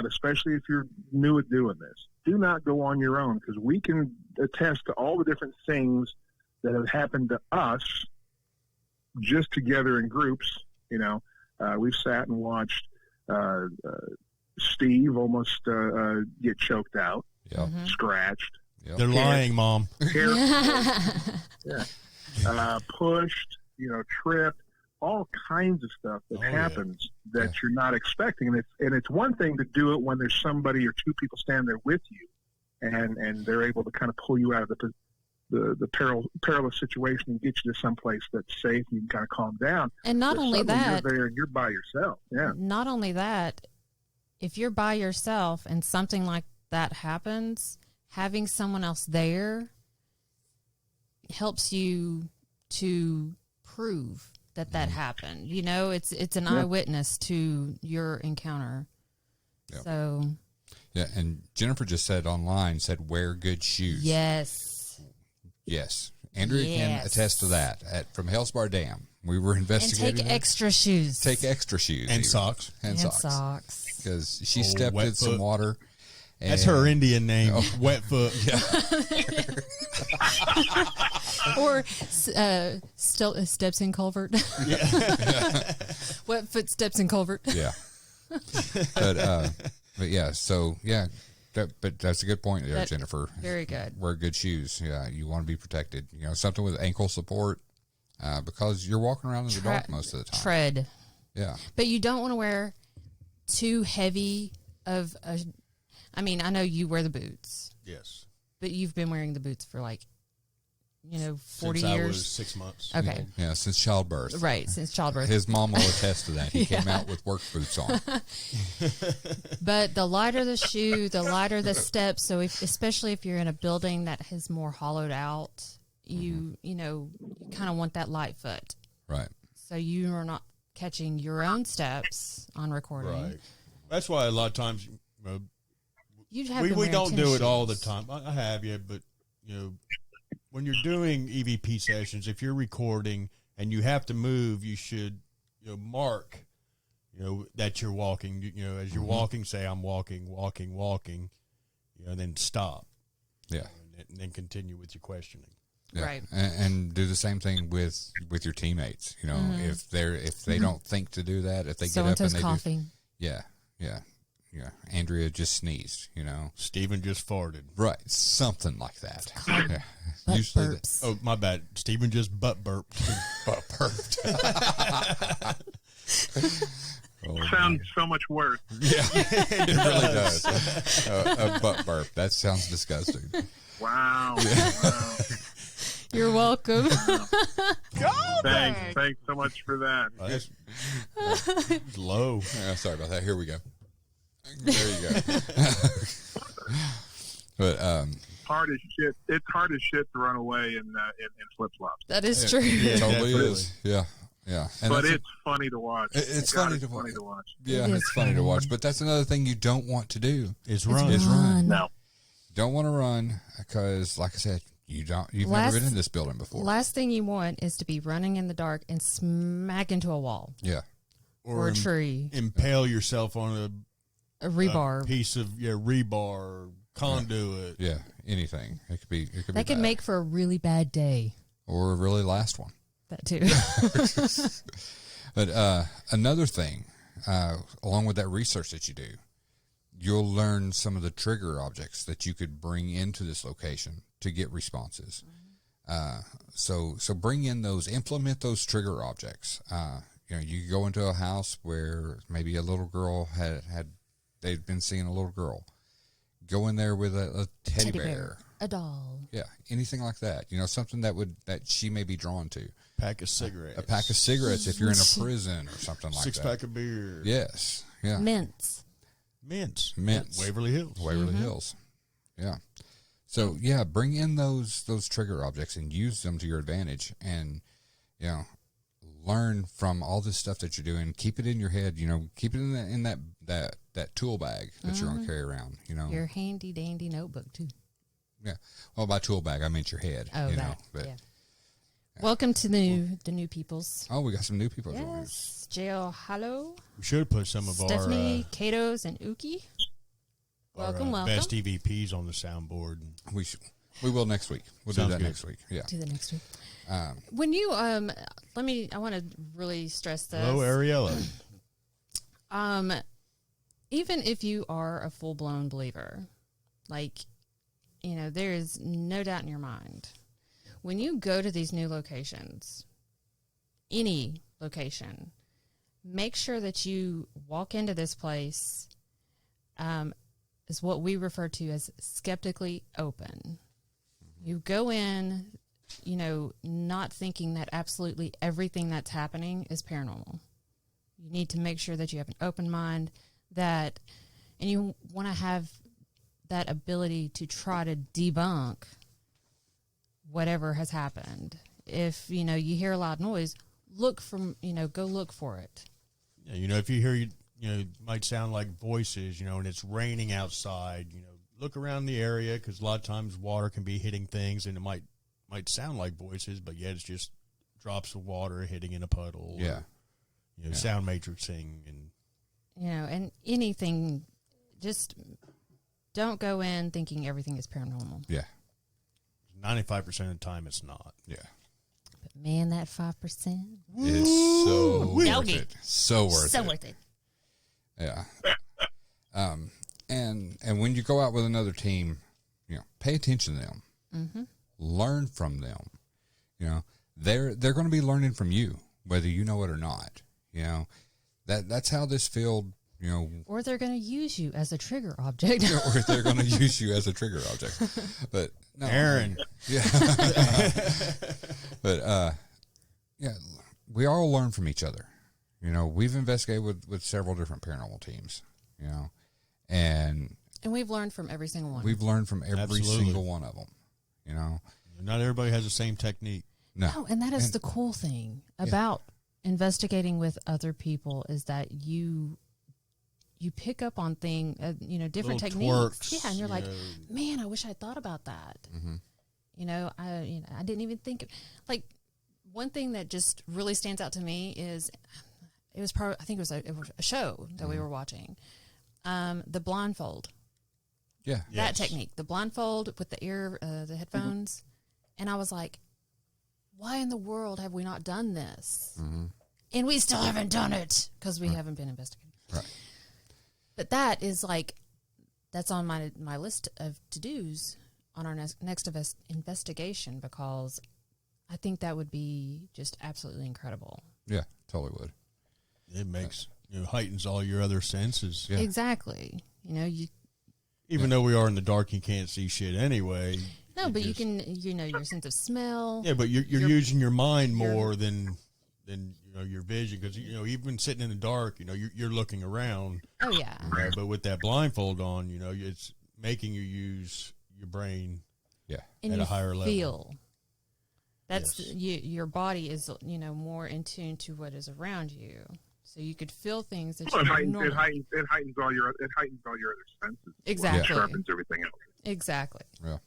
especially if you're new at doing this, do not go on your own, because we can attest to all the different things that have happened to us just together in groups. We've sat and watched Steve almost get choked out, Yep. scratched, Yep. They're lying, Mom. hair pushed, tripped, all kinds of stuff that Oh, yeah. happens that Yeah. you're not expecting. And it's one thing to do it when there's somebody or two people standing there with you, and they're able to kind of pull you out of the perilous situation and get you to someplace that's safe and you can kind of calm down. And not But only suddenly that, you're there and you're by yourself. Yeah. not only that, if you're by yourself and something like that happens, having someone else there helps you to prove that happened. It's an eyewitness to your encounter. Yep. So, Yeah, and Jennifer just said wear good shoes. yes. Yes. Andrea can Yes. attest to that. From Hellspar Dam, we were And investigating take that. extra shoes. Take extra shoes. And even. socks. And and socks. socks. Because she Oh, stepped wet in some foot. water. And That's her Indian name, Wetfoot. Or steps in culvert. Wet footsteps in culvert. Yeah. but yeah, so yeah, but that's a good point there, That- Jennifer. Very good. Wear good shoes. Yeah, you want to be protected. Something with ankle support, because you're walking around in the dark most of the time. Tread. Yeah. But you don't want to wear too heavy of a. I mean, I know you wear the boots, Yes. but you've been wearing the boots for 40 Since years. I was 6 months. Okay. Yeah, since childbirth. Right, since childbirth. His mom will attest to that. He came out with work boots on. But the lighter the shoe, the lighter the steps. So especially if you're in a building that has more hollowed out, you kind of want that light foot. Right. So you are not catching your own steps on recording. Right. That's why a lot of times You'd have we don't do it all the shoes. time. I have, yeah, but when you're doing EVP sessions, if you're recording and you have to move, you should mark that you're walking. As you're walking, say I'm walking, and then stop. Yeah. And then continue with your questioning. Yeah. Right. And do the same thing with your teammates. If they don't think to do that, if they get up and they coughing. do, yeah. Andrea just sneezed. Stephen just farted. Right, something like that. Yeah. Butt Usually, burps. Oh, my bad. Stephen just butt burped. butt burped. Sounds so much worse. Yeah, it really does. A butt burp. That sounds disgusting. Wow. You're welcome. Thanks so much for that. It's low. Yeah, sorry about that. Here we go. There you go. But Hard as shit. It's hard as shit to run away in flip flops. That is true. it totally definitely. is. Yeah. And But that's it's funny to watch. It's God, funny it's to watch. funny to watch. Yeah, It is it's funny to watch. But that's another thing you don't want to do. It's run. Is run. No. Don't want to run because, like I said, you've never been in this building before. Last thing you want is to be running in the dark and smack into a wall Yeah. or a tree, Impale yourself on a a rebar. piece of rebar, conduit. Yeah. Anything. It could be. That bad. could make for a really bad day. or a really last one. That too. But another thing, along with that research that you do, you'll learn some of the trigger objects that you could bring into this location to get responses. So bring in those, implement those trigger objects. You go into a house where maybe a little girl they'd been seeing a little girl. Go in there with a teddy bear. A doll. Yeah, anything like that. Something that she may be drawn to. Pack of cigarettes. A pack of cigarettes if you're in a prison or something like that. 6-pack of beer. Yes. Yeah. Mints. Mints. Mints. Waverly Hills. Waverly Hills. Yeah. So yeah, bring in those trigger objects and use them to your advantage, and learn from all this stuff that you're doing. Keep it in your head. Keep it in that tool bag that you're going to carry around. Your handy dandy notebook too. Yeah. Well, by tool bag, I meant your head. Oh, that. But, yeah. Welcome to the new peoples. Oh, we got some new people. Yes, Jill, hello. We should put some of Stephanie, Katos, and Uki. our Welcome. best EVPs on the soundboard. We will next week. We'll Sounds do that good. next week. Yeah. Do the next week. When you I want to really stress this. Hello, Ariella. Even if you are a full blown believer, there is no doubt in your mind. When you go to these new locations, any location, make sure that you walk into this place is what we refer to as skeptically open. You go in, not thinking that absolutely everything that's happening is paranormal. You need to make sure that you have an open mind, and you want to have that ability to try to debunk whatever has happened. If, you hear a loud noise, go look for it. Yeah, if you hear, it might sound like voices, and it's raining outside, look around the area, because a lot of times water can be hitting things, and it might sound like voices, but yet it's just drops of water hitting in a puddle. Yeah. Or, sound matrixing. And anything, just don't go in thinking everything is paranormal. Yeah. 95% of the time it's not. Yeah. But man, that 5%. It's so worth Yogi. it. So worth it. So worth it. Yeah. And when you go out with another team, pay attention to them. Mm-hmm. Learn from them. They're going to be learning from you, whether you know it or not. That's how this field you know, Or they're going to use you as a trigger object. or they're going to use you as a trigger object. But no, Aaron. yeah. But yeah, we all learn from each other. You know, we've investigated with several different paranormal teams. You know, and we've learned from every single one. we've learned from every Absolutely. single one of them. You know, Not everybody has the same technique. no, No, and that is the cool thing about investigating with other people is that you pick up on different Little techniques. twerks, Yeah, and you're you like, know. man, I wish I'd thought about that. Mm-hmm. I didn't even think like one thing that just really stands out to me is it was I think it was a show that we were watching. The blindfold. yeah, That technique, the blindfold with the headphones. And I was like, why in the world have we not done this? Mm-hmm. And we still haven't done it because we haven't been investigating. Right. But that is that's on my list of to-dos on our next investigation because I think that would be just absolutely incredible. yeah, totally would. It makes, heightens all your other senses. Yeah. Exactly. Even though we are in the dark, you can't see shit anyway. No, but you can, your sense of smell. Yeah, but you're using your mind more than your vision because even sitting in the dark, you're looking around. Oh, yeah. But with that blindfold on, it's making you use your brain. Yeah, And at you a higher level. feel. That's Yes. your body is more in tune to what is around you, so you could feel things that Well, you it heightens, normally. it heightens all your other senses. Exactly. It sharpens everything else. Exactly. yeah.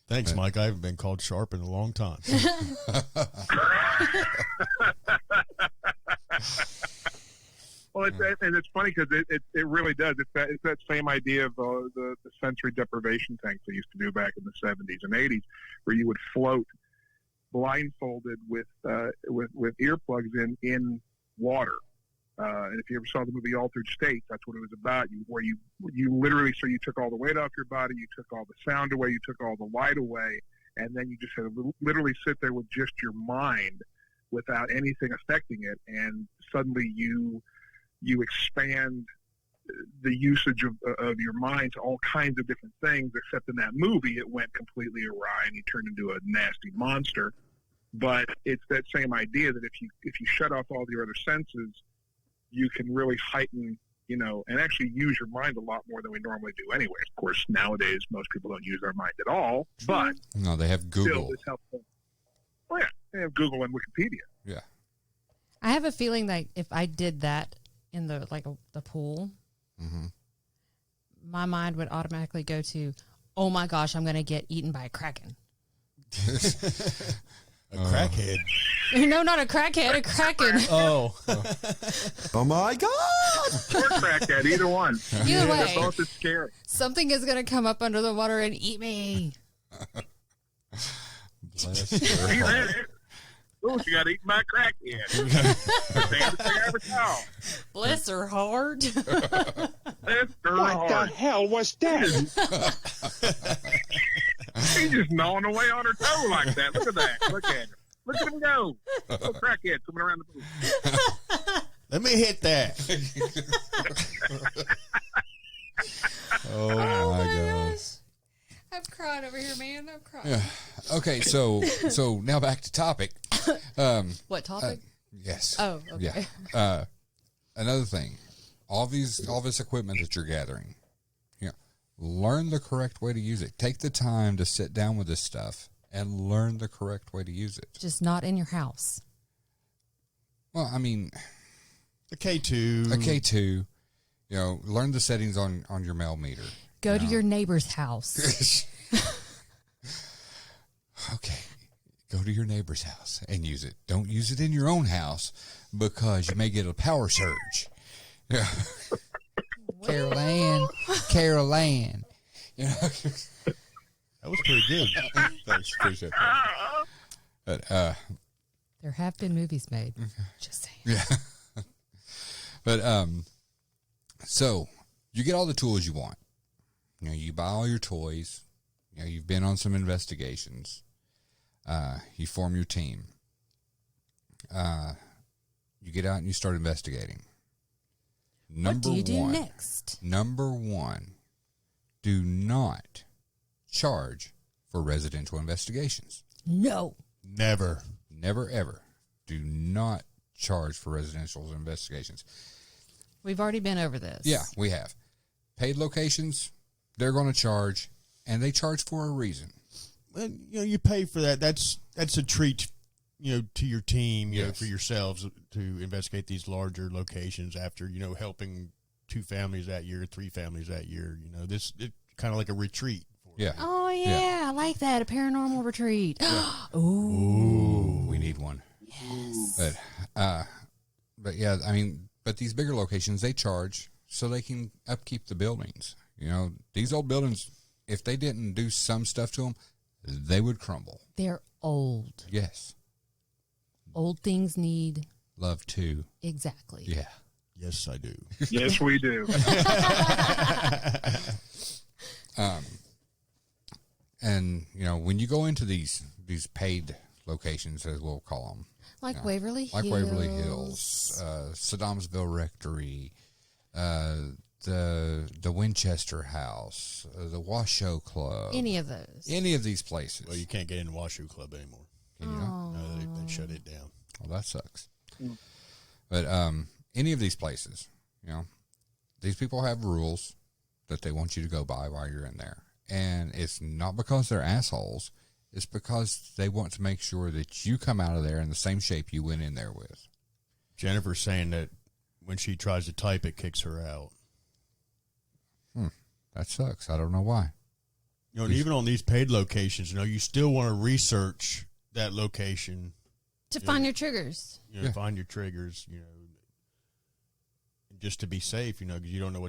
Thanks, Mike. I haven't been called sharp in a long time. Well, it's funny because it really does. It's that same idea of the sensory deprivation tanks they used to do back in the 70s and 80s, where you would float blindfolded with earplugs in water. And if you ever saw the movie Altered States, that's what it was about. Where you literally, so you took all the weight off your body, you took all the sound away, you took all the light away, and then you just had to literally sit there with just your mind without anything affecting it, and suddenly you expand the usage of your mind to all kinds of different things, except in that movie it went completely awry and you turned into a nasty monster. But it's that same idea that if you shut off all your other senses, you can really heighten, and actually use your mind a lot more than we normally do anyway. Of course, nowadays most people don't use their mind at all, but No, they have still Google. it's helpful. Oh yeah, they have Google and Wikipedia. Yeah, I have a feeling that if I did that in the pool, mm-hmm. my mind would automatically go to, oh my gosh, I'm going to get eaten by a kraken. A crackhead. No, not a crackhead, a kraken. Oh. Oh my God! Or crackhead, either one. Either way. They're both as scary. Something is going to come up under the water and eat me. Bless See her. that? Oh, she got eaten by a crackhead. Favorite thing I ever saw. Bless her heart. That's her What the heart. hell was that? He's just gnawing away on her toe like that. Look at that. Look at him. Look at him go. Little crackhead coming around the booth. Let me hit that. Oh my gosh. I'm crying over here, man. I'm crying. Yeah. Okay, so now back to topic. What topic? Yes. Oh, okay. Yeah. Another thing, all this equipment that you're gathering, learn the correct way to use it. Take the time to sit down with this stuff and learn the correct way to use it. Just not in your house. Well, I mean, A K2. a K2, learn the settings on your mail meter. Go to your neighbor's house. Okay. Go to your neighbor's house and use it. Don't use it in your own house because you may get a power surge. Yeah. Carol Ann. That was pretty good. Thanks, appreciate that. But, There have been movies made. Just saying. yeah. But, so you get all the tools you want. You buy all your toys. You've been on some investigations. You form your team. You get out and you start investigating. What do you do next? Number one, do not charge for residential investigations. No. Never. Never, ever. Do not charge for residential investigations. We've already been over this. Yeah, we have. Paid locations, they're going to charge, and they charge for a reason. Well, you pay for that. That's a treat, to your team, Yes. for yourselves to investigate these larger locations after, helping 2 families that year, 3 families that year. This it's kind of like a retreat. Yeah. Oh, yeah. I like that. A paranormal retreat. Ooh, we need one. Yes. But yeah, but these bigger locations, they charge so they can upkeep the buildings. These old buildings, if they didn't do some stuff to them, they would crumble. They're old. Yes. Old things need. Love too. Exactly. Yeah. Yes, I do. Yes, we do. And when you go into these paid locations, as we'll call them, Like Waverly like Hills. Waverly Hills, Saddamsville Rectory, the Winchester House, the Washoe Club, Any of those. any of these places. Well, you can't get in Washoe Club anymore. Can you not? No, they shut it down. Well, that sucks. But any of these places, these people have rules that they want you to go by while you're in there. And it's not because they're assholes. It's because they want to make sure that you come out of there in the same shape you went in there with. Jennifer's saying that when she tries to type, it kicks her out. That sucks. I don't know why. And even on these paid locations, you still want to research that location. To find your triggers. Yeah. Find your triggers, just to be safe, because you don't know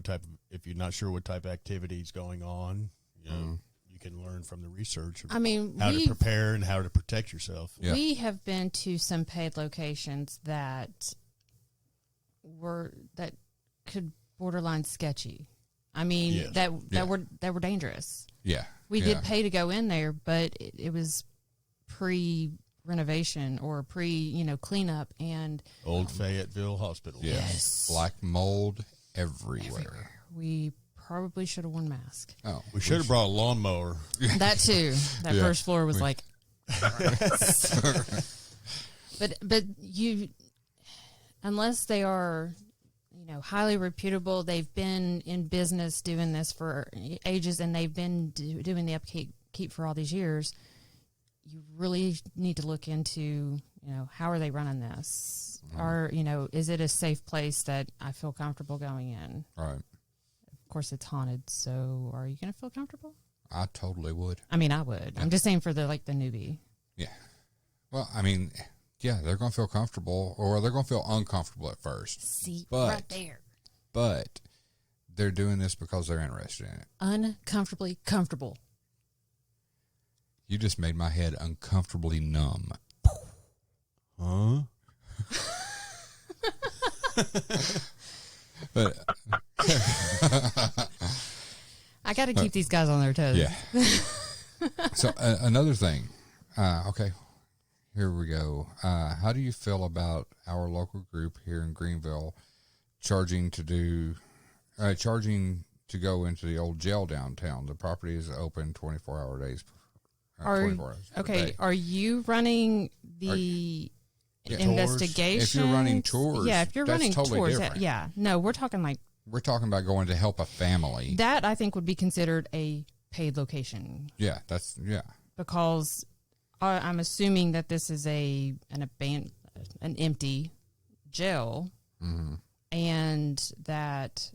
if you're not sure what type of activity is going on, you can learn from the research of how to prepare and how to protect yourself. Yeah. We have been to some paid locations that could borderline sketchy. Yes. that were dangerous. Yeah. We did pay to go in there, but it was pre-renovation or cleanup, and Old Fayetteville Hospital. Yeah. Yes. Black mold everywhere. we probably should have worn masks. Oh, We should have brought a lawnmower. That too. That Yeah. first floor was like. But you, unless they are, highly reputable, they've been in business doing this for ages, and they've been doing the upkeep for all these years. You really need to look into, how are they running this? Or, is it a safe place that I feel comfortable going in? Right. Of course, it's haunted, so are you going to feel comfortable? I totally would. I would. I'm just saying for the newbie. Yeah. Well, yeah, they're going to feel comfortable, or they're going to feel uncomfortable at first. See, But- right there. But they're doing this because they're interested in it. Uncomfortably comfortable. You just made my head uncomfortably numb. Huh? But I got to keep these guys on their toes. yeah. So another thing. Okay, here we go. How do you feel about our local group here in Greenville charging to go into the old jail downtown? The property is open 24-hour days. 24 hours per Okay, day. are you running the Yeah. investigation? If you're running tours, yeah. If you're that's running totally tours, different. yeah. No, we're talking like We're talking about going to help a family. that. I think would be considered a paid location Yeah, because I'm assuming that this is an empty jail, mm-hmm. and that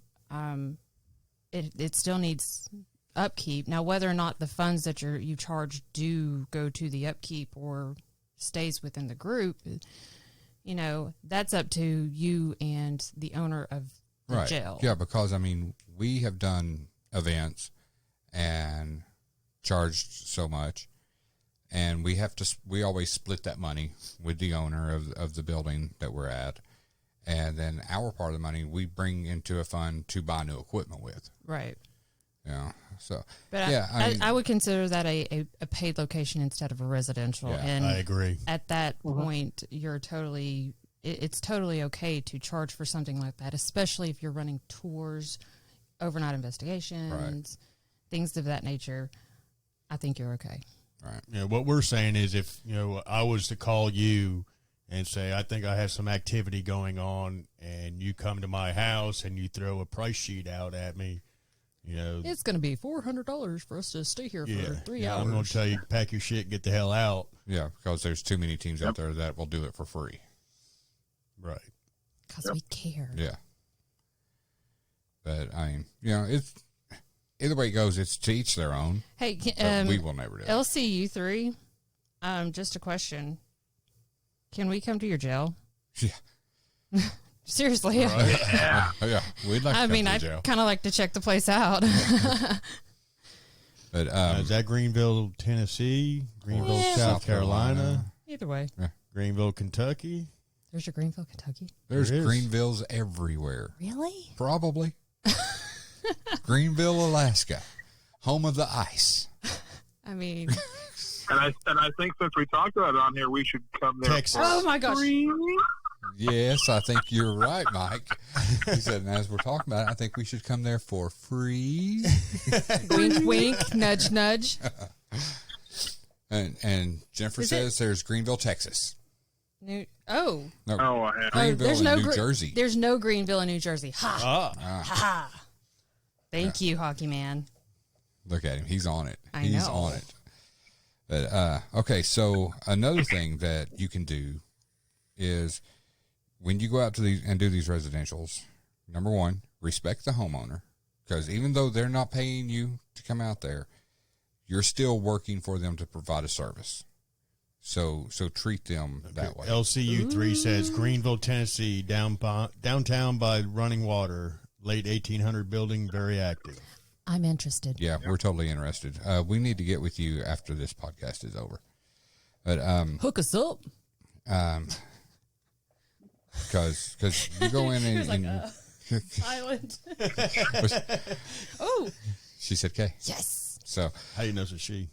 it still needs upkeep. Now, whether or not the funds that you charge do go to the upkeep or stays within the group, that's up to you and the owner of the right. jail. Yeah, because we have done events and charged so much, and we always split that money with the owner of the building that we're at, and then our part of the money we bring into a fund to buy new equipment with. Right. Yeah. So, But yeah, I would consider that a paid location instead of a residential. Yeah, and I agree. at that point, you're totally it's totally okay to charge for something like that, especially if you're running tours, overnight investigations, things of that nature. I think you're okay. Right. You know, what we're saying is if, you know, I was to call you and say, I think I have some activity going on, and you come to my house and you throw a price sheet out at me, you know. It's going to be $400 for us to stay here for 3 hours. I'm going to tell you, pack your shit, get the hell out. Yeah, because there's too many teams out there that will do it for free. Right. Because we care. Yeah. But, I mean, you know, it's either way it goes, it's to each their own. Hey, But we will never do it. LCU3, just a question. Can we come to your jail? Yeah. Seriously. Yeah, we'd like to I come mean, to I'd jail. kind of like to check the place out. But Is that Greenville, Tennessee? Greenville, Yeah. South Carolina? Either way. Greenville, Kentucky? There's your Greenville, Kentucky. there's There is. Greenvilles everywhere. Really? Probably. Greenville, Alaska, home of the ice. I mean, And I think since we talked about it on here, we should come there. Texas. oh my gosh. Yes, I think you're right, Mike. He said, and as we're talking about it, I think we should come there for free. Wink, wink, nudge, nudge. And Jennifer Is says there's Greenville, Texas. No, Oh, I have. Greenville there's in no New Jersey. There's no Greenville in New Jersey. Ha, Ah. ha, ha. Thank you, hockey man. Look at him. He's on it. I He's know. on it. But, okay, so another thing that you can do is when you go out to these and do these residentials, number one, respect the homeowner, because even though they're not paying you to come out there, you're still working for them to provide a service. So treat them that way. LCU3 says Greenville, Tennessee, downtown by running water, late 1800 building, very active. I'm interested. Yeah, we're totally interested. We need to get with you after this podcast is over. But Hook us up. because you go in and Island. Oh, she said K. yes. So How do you know it's a she?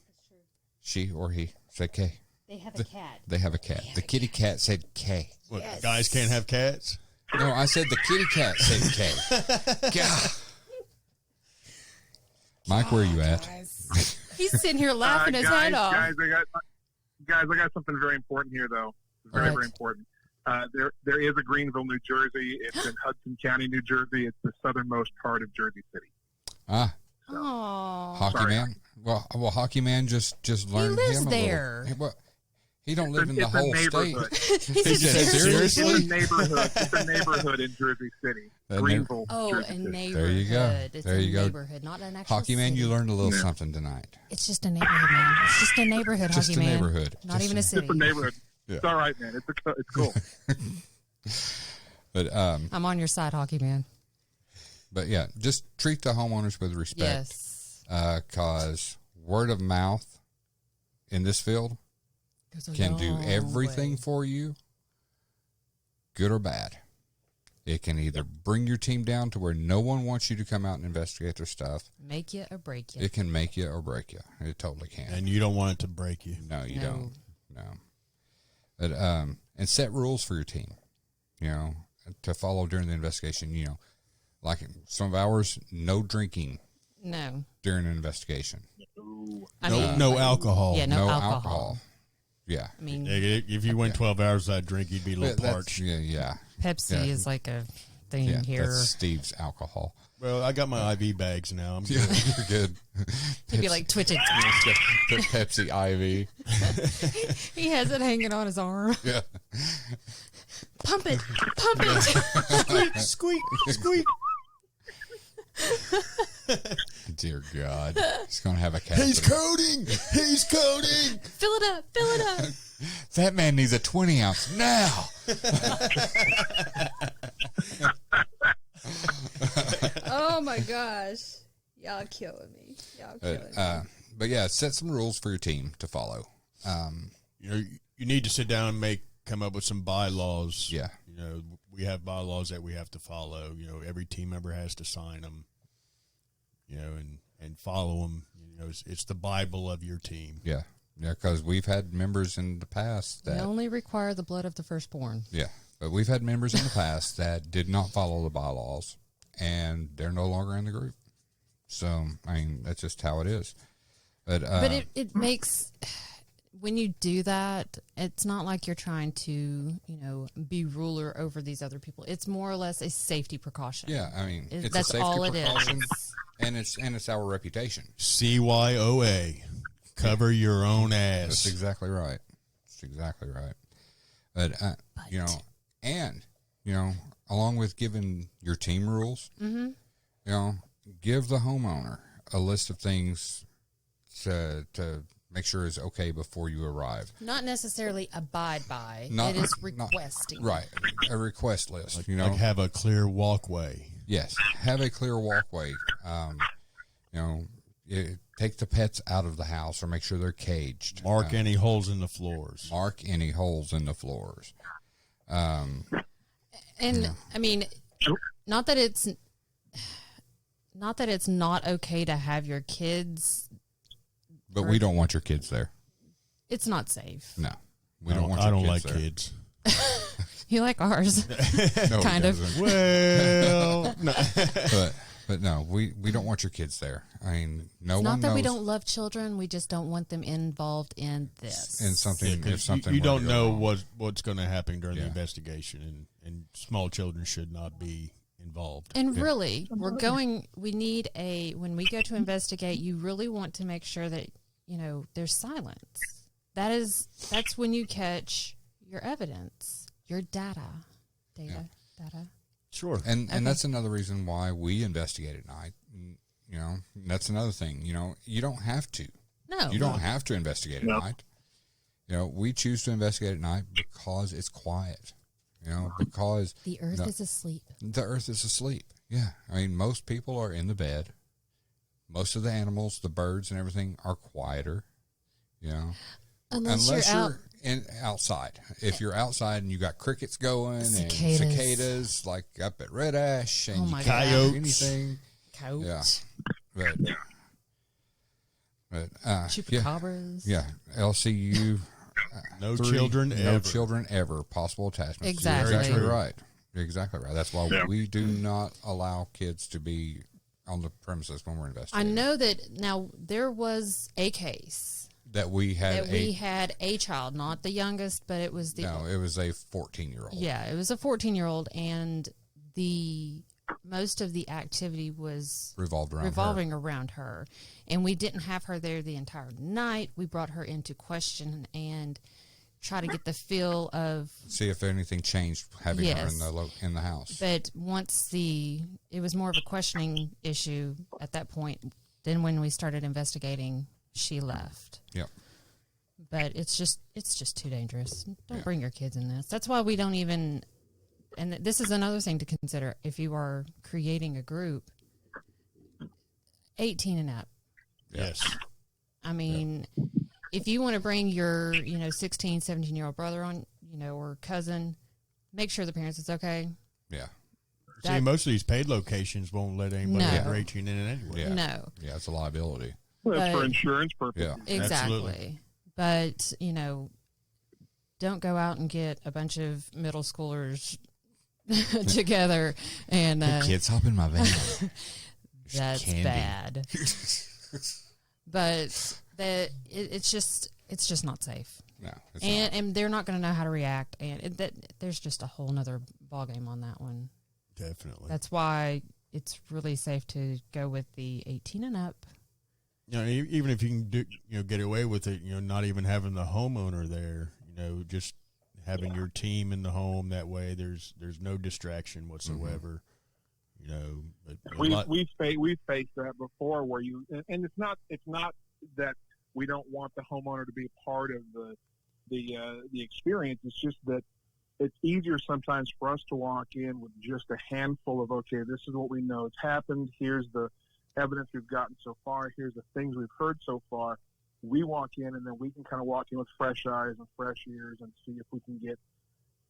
she or he said K. They have a cat. They have a cat. The kitty cat said K. What, guys can't have cats? No, I said the kitty cat said K. God. Mike, where are you at? He's sitting here laughing his head off. Guys, I got something very important here, though. Very, Right. very important. There is a Greenville, New Jersey. It's in Hudson County, New Jersey. It's the southernmost part of Jersey City. Ah, Oh, hockey Sorry. man. Well, hockey man just learned lives him a there. little. Well, he don't live in the It's a whole state. neighborhood. He said, It's seriously? a neighborhood. It's a neighborhood in Jersey City. A Greenville, oh, Jersey a City. neighborhood. There you go. It's There a you go. neighborhood, not an actual Hockey man, city. you learned a little Yeah. something tonight. It's just a neighborhood, man. It's just a neighborhood, Just hockey a man. neighborhood. Not Just even a city. It's a neighborhood. Yeah. It's all right, man. It's cool. But I'm on your side, hockey man. yeah, just treat the homeowners with respect. Yes. Cause word of mouth in this field Goes a can do long everything way. for you, good or bad. It can either bring your team down to where no one wants you to come out and investigate their stuff. Make you or break you. It can make you or break you. It totally can. And you don't want it to break you. No, you No. don't. No. But, and set rules for your team, to follow during the investigation. Like some of ours, no drinking No. during an investigation. I No, mean, no alcohol. Yeah, no alcohol. Yeah. I mean, If you went 12 hours without drink, you'd be a little That's- parched. Yeah. Pepsi Yeah. is like a thing Yeah. here. That's Steve's alcohol. Well, I got my IV bags now. I'm Yeah, good. you're good. He'd be like twitching. Put Pepsi IV. He has it hanging on his arm. Yeah. Pump it. Pump it. Squeak, squeak. Dear God. He's going to have a cat. He's coding. He's coding. Fill it up. Fill it up. That man needs a 20 ounce now. Oh my gosh. Y'all killing me. Y'all killing me. But yeah, set some rules for your team to follow. You need to sit down and come up with some bylaws. Yeah. We have bylaws that we have to follow. Every team member has to sign them. And follow them. It's the Bible of your team. Yeah. Yeah, because we've had members in the past We that, only require the blood of the firstborn. yeah, But we've had members in the past that did not follow the bylaws, and they're no longer in the group. So, I mean, that's just how it is. But it makes, when you do that, it's not like you're trying to, be ruler over these other people. It's more or less a safety precaution. yeah, I mean, it's That's a safety all it precaution, is. and it's our reputation. CYOA. Cover your own That's ass. exactly right. That's exactly right. But along with giving your team rules, give the homeowner a list of things to make sure is okay before you arrive. Not necessarily abide by. Not- it is not- requesting. Right. A request list, Like have a clear walkway. Yes. Have a clear walkway. Take the pets out of the house or make sure they're caged. Mark any holes in the floors. Mark any holes in the floors. And I mean, not that it's not okay to have your kids. But we don't want your kids there. It's not safe. No. We don't want your I don't kids like there. kids. You like ours. No, he Kind of. doesn't. Well, no. But no, we don't want your kids there. I mean, no It's one not that knows. we don't love children. We just don't want them involved in this. And something, Yeah, 'cause if something you were to don't go know wrong. what's going to happen during the Yeah. investigation, and small children should not be involved. And really, we need when we go to investigate, you really want to make sure that, there's silence. That's when you catch your evidence, your data. Sure. And Okay. that's another reason why we investigate at night. That's another thing. You don't have to. No. You don't have to investigate at No. night. We choose to investigate at night because it's quiet. Because The earth is asleep. the earth is asleep. Yeah. I mean, most people are in the bed. Most of the animals, the birds and everything are quieter. Unless you're out. Outside. If you're outside and you got crickets going Cicadas. and cicadas like up at Red Ash and Oh you my can't God. do anything. Coat. Yeah. But Chupacabras. yeah. LCU. No 3, children no ever. children ever. Possible attachments. Exactly. You're exactly right. You're exactly right. That's why Yeah. we do not allow kids to be on the premises when we're I investigating. know that now there was a case that we had that we had a child, not the youngest, but it was the it was a 14-year-old. yeah, it was a 14-year-old, and the most of the activity was revolving around her, and we didn't have her there the entire night. We brought her into question and try to get the feel of. See if anything changed having her Yes. in the house. But once it was more of a questioning issue at that point. Then when we started investigating, she left. Yep. But it's just too dangerous. Don't Yeah. bring your kids in this. That's why we don't even. And this is another thing to consider if you are creating a group. 18 and up. Yes. I mean, if you want to bring your 16, 17-year-old brother on, or cousin, make sure the parents is okay. Yeah. See, That- most of these paid locations won't let anybody No. under 18 in it anyway. Yeah. No. Yeah, it's a liability. That's for But- insurance purposes. Yeah. Exactly. But, don't go out and get a bunch of middle schoolers together and Kids hop in my van. that's candy. bad. But it's just not safe. No. It's And they're not going to know how to react, and there's just a whole nother ballgame on that one. Definitely. That's why it's really safe to go with the 18 and up. Even if you can get away with it, not even having the homeowner there, just having your team in the home. That way, there's no distraction whatsoever. But a lot- We've faced that before, where and it's not that we don't want the homeowner to be a part of the experience. It's just that it's easier sometimes for us to walk in with just a handful of, okay, this is what we know it's happened. Here's the evidence we've gotten so far. Here's the things we've heard so far. We walk in, and then we can kind of walk in with fresh eyes and fresh ears and see if we can get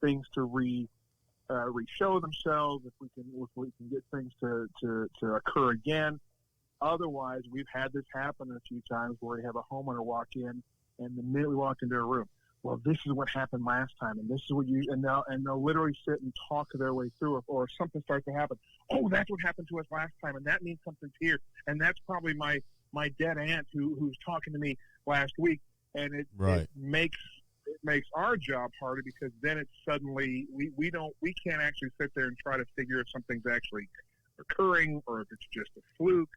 things to re-show themselves, if we can get things to occur again. Otherwise, we've had this happen a few times where we have a homeowner walk in, and the minute we walk into a room, well, this is what happened last time, and this is what you, and they'll literally sit and talk their way through it, or something starts to happen. Oh, that's what happened to us last time, and that means something's here, and that's probably my dead aunt who's talking to me last week, and it makes our job harder, because then it's suddenly we can't actually sit there and try to figure if something's actually occurring or if it's just a fluke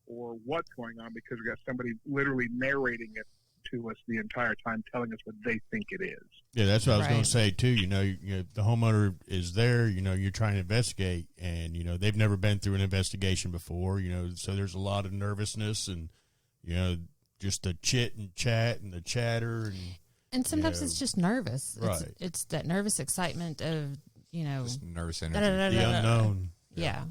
or what's going on, because we got somebody literally narrating it to us the entire time, telling us what they think it is. Yeah, that's what I was going to say too. You know, the homeowner is there. You know, you're trying to investigate, and they've never been through an investigation before. So there's a lot of nervousness, and just the chit and chat and the chatter, and sometimes it's just nervous. Right, it's that nervous excitement of just nervous energy, the unknown. Yeah,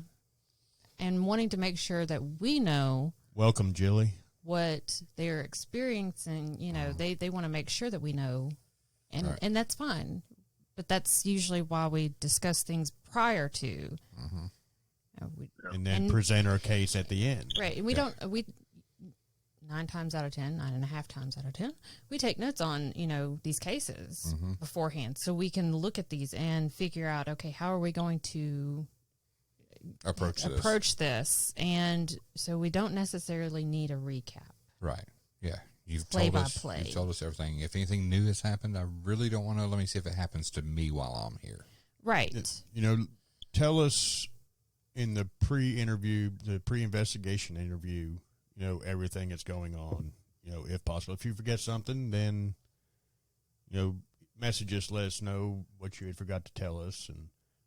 and wanting to make sure that we know. Welcome, Jilly. What they're experiencing, they want to make sure that we know, and that's fine. But that's usually why we discuss things prior to, and then present our case at the end. Right, and we 9 times out of 10, 9.5 times out of 10, we take notes on these cases beforehand, so we can look at these and figure out, okay, how are we going to approach this, and so we don't necessarily need a recap. Right. Yeah. You've play told by us. play. You've told us everything. If anything new has happened, I really don't want to. Let me see if it happens to me while I'm here. Right. Tell us in the pre-interview, the pre-investigation interview, everything that's going on. If possible, if you forget something, then message us, let us know what you had forgot to tell us,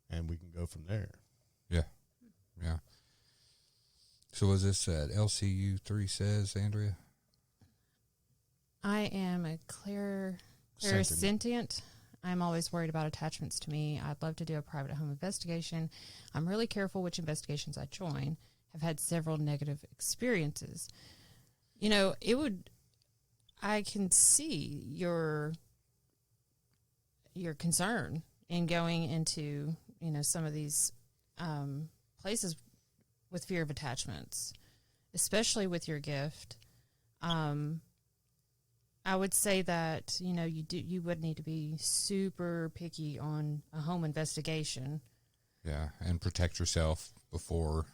and we can go from there. Yeah. Yeah. So as this said, LCU 3 says, Andrea? I am a clairsentient. I'm always worried about attachments to me. I'd love to do a private home investigation. I'm really careful which investigations I join. Have had several negative experiences. I can see your concern in going into, some of these places with fear of attachments, especially with your gift. I would say that, you would need to be super picky on a home investigation. Yeah, and protect yourself before.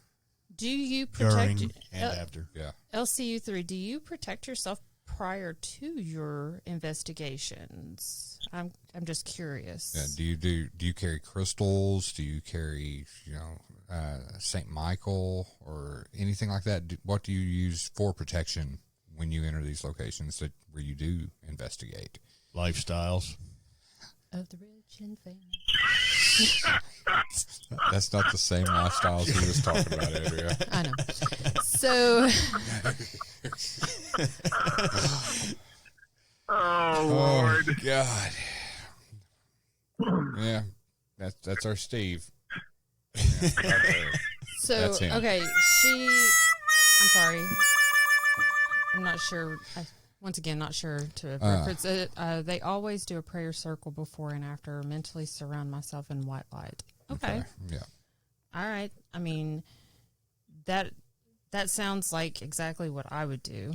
Do you protect during and after? Yeah. LCU3, do you protect yourself prior to your investigations? I'm just curious. Yeah. Do you carry crystals? Do you carry St. Michael or anything like that? What do you use for protection when you enter these locations where you do investigate? Lifestyles of the rich and famous. That's not the same lifestyles he was talking about, Andrea. I know. So. Oh, Lord. God. Yeah, that's our Steve. Yeah, so, that's him. Okay, I'm sorry. I'm not sure. Once again, not sure to reference it. They always do a prayer circle before and after. Mentally surround myself in white light. Okay. Yeah. All right. I mean, that sounds like exactly what I would do.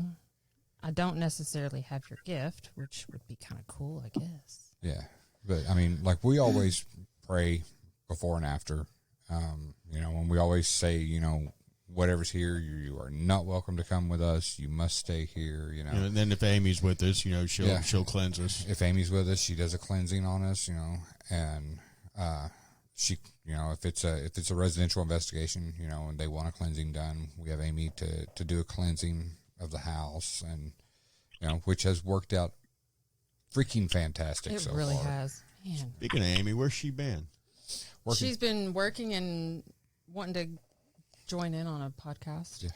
I don't necessarily have your gift, which would be kind of cool, I guess. Yeah. But, I mean, like, we always pray before and after. And we always say, whatever's here, you are not welcome to come with us. You must stay here, And then if Amy's with us, she'll cleanse us. If Amy's with us, she does a cleansing on us, and she, if it's a residential investigation, and they want a cleansing done, we have Amy to do a cleansing of the house, and which has worked out freaking fantastic. It so really far. has. Man. Speaking of Amy, where's she been? Working. She's been working and wanting to join in on a podcast. Yeah.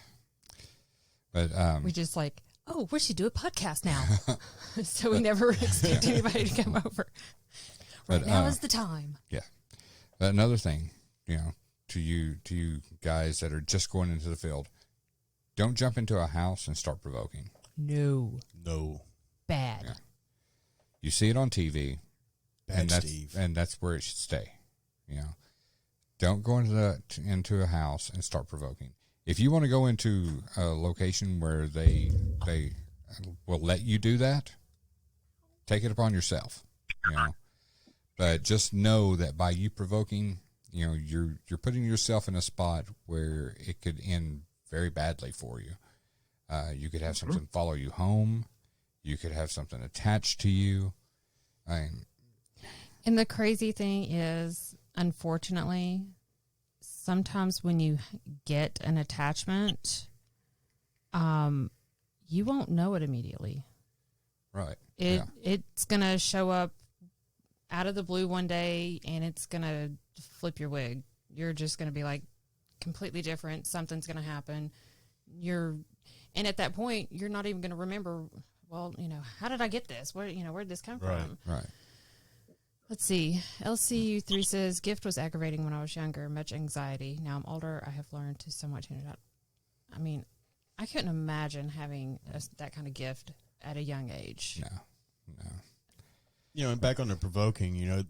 But we just we should do a podcast now. So we never expect anybody to come over. Right now is the time. Yeah. But another thing, to you guys that are just going into the field, don't jump into a house and start provoking. No. Yeah. Bad. You see it on TV, Bad Steve. and that's where it should stay. Don't go into a house and start provoking. If you want to go into a location where they will let you do that, take it upon yourself, you know. But just know that by you provoking, you know, you're putting yourself in a spot where it could end very badly for you. You could have something follow you home. You could have something attached to you. And the crazy thing is, unfortunately, sometimes when you get an attachment, you won't know it immediately. Right. It's going to show up out of the blue one day, and it's going to flip your wig. You're just going to be like completely different. Something's going to happen. And at that point, you're not even going to remember, well, you know, how did I get this? Where'd this come from? Right. Let's see. LCU3 says, gift was aggravating when I was younger, much anxiety. Now I'm older. I have learned to somewhat tune it out. I mean, I couldn't imagine having that kind of gift at a young age. No. You know, and back on the provoking, you know,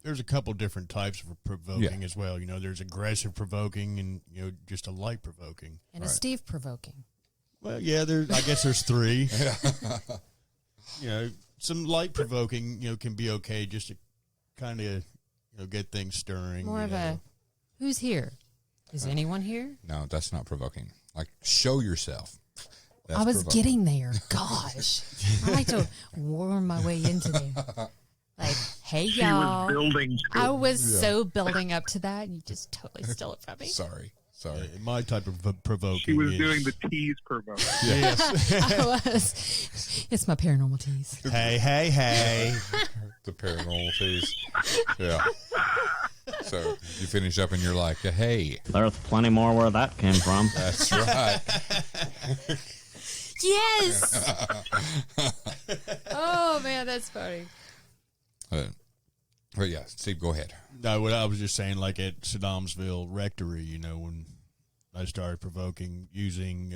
there's a couple different types of provoking as well. You know, there's aggressive provoking and, you know, just a light provoking. And a Steve provoking. Well, yeah, I guess there's three. You know, some light provoking, you know, can be okay just to kind of, you know, get things stirring. More of a, who's here? Is anyone here? No, that's not provoking. Like, show yourself. That's I was provoking. getting there. Gosh. I like to worm my way into there. Like, hey, She y'all. was building. I was so building up to that. You just totally stole it from me. Sorry. My type of provoking. She was is, doing the tease provoke. Yes. I was. It's my paranormal tease. Hey. The paranormal tease. Yeah. So you finish up and you're like, hey. There's plenty more where that came from. That's right. Yes. Oh, man, that's funny. But yeah, Steve, go ahead. No, what I was just saying, like at Saddamsville Rectory, you know, when I started provoking using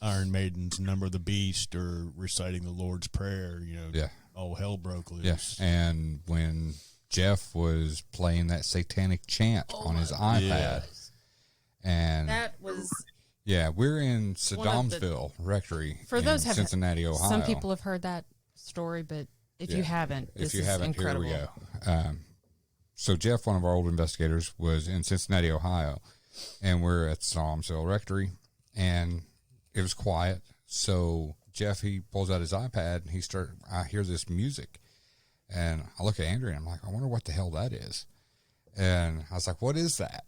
Iron Maiden's Number of the Beast or reciting the Lord's Prayer, you know, all hell broke loose. Yes, and when Jeff was playing that satanic chant on his iPad, and That was. yeah, we're in Saddamsville Rectory For in those Cincinnati, Ohio. Some people have heard that story, but if you haven't, this is incredible. Here we go. So Jeff, one of our old investigators, was in Cincinnati, Ohio, and we're at Saddamsville Rectory, and it was quiet. So Jeff, he pulls out his iPad, and I hear this music, and I look at Andrew, and I'm like, I wonder what the hell that is. And I was like, what is that?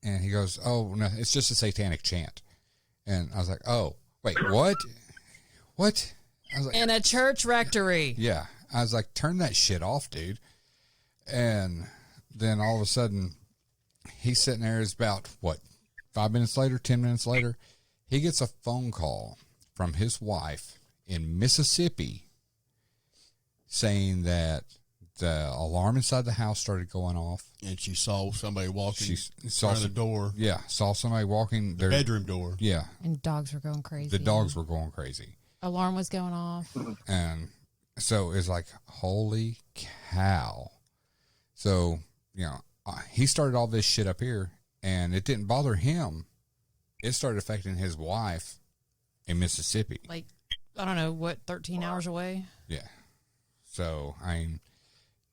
And he goes, oh, no, it's just a satanic chant. And I was like, oh, wait, what? What? I was like, In a church rectory. yeah. I was like, turn that shit off, dude. And then all of a sudden, he's sitting there. It's about, 5 minutes later, 10 minutes later, he gets a phone call from his wife in Mississippi saying that the alarm inside the house started going off. And she saw somebody walking She saw front of the door, Yeah, saw somebody walking their bedroom door. Yeah, And dogs were going crazy. the dogs were going crazy. Alarm was going off. And so it's like, holy cow. So, you know, he started all this shit up here, and it didn't bother him. It started affecting his wife in Mississippi. Like, I don't know, 13 hours away? Yeah. So,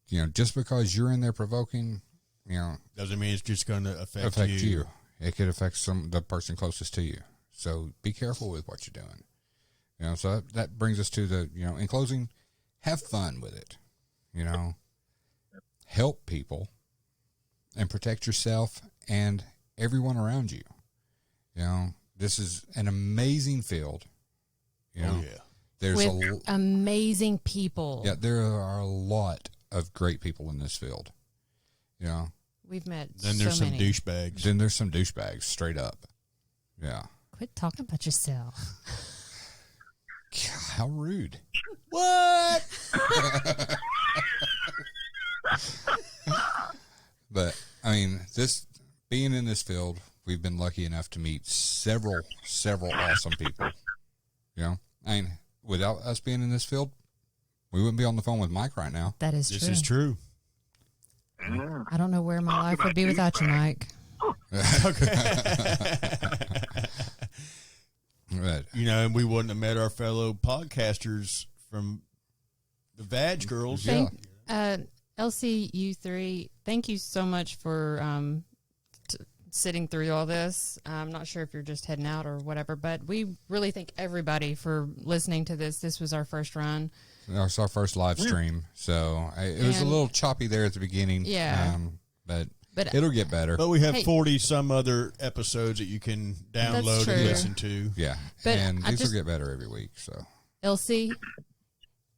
you know, just because you're in there provoking, you know, Doesn't mean it's just going to affect you. It could affect the person closest to you. So be careful with what you're doing. You know, so that brings us to the, you know, in closing, have fun with it. You know, help people and protect yourself and everyone around you. You know, this is an amazing field. You know, Oh, yeah. there's With amazing people. yeah, there are a lot of great people in this field. You know, We've met Then there's so some many. douchebags. then there's some douchebags straight up. Yeah. Quit talking about yourself. God, how rude. What? But I mean, being in this field, we've been lucky enough to meet several awesome people. You know, I mean, without us being in this field, we wouldn't be on the phone with Mike right now. That is This true. is true. I don't know where my life would be without you, Mike. But, You know, and we wouldn't have met our fellow podcasters from The Vag Girls. Yeah. LCU3, thank you so much for sitting through all this. I'm not sure if you're just heading out or whatever, but we really thank everybody for listening to this. This was our first run. It's our first live stream, so it was a little choppy there at the beginning. Yeah. But But it'll get better. But we have Hey. 40 some other episodes that you can download true. and listen to. Yeah, But and I these just- will get better every week. So LC,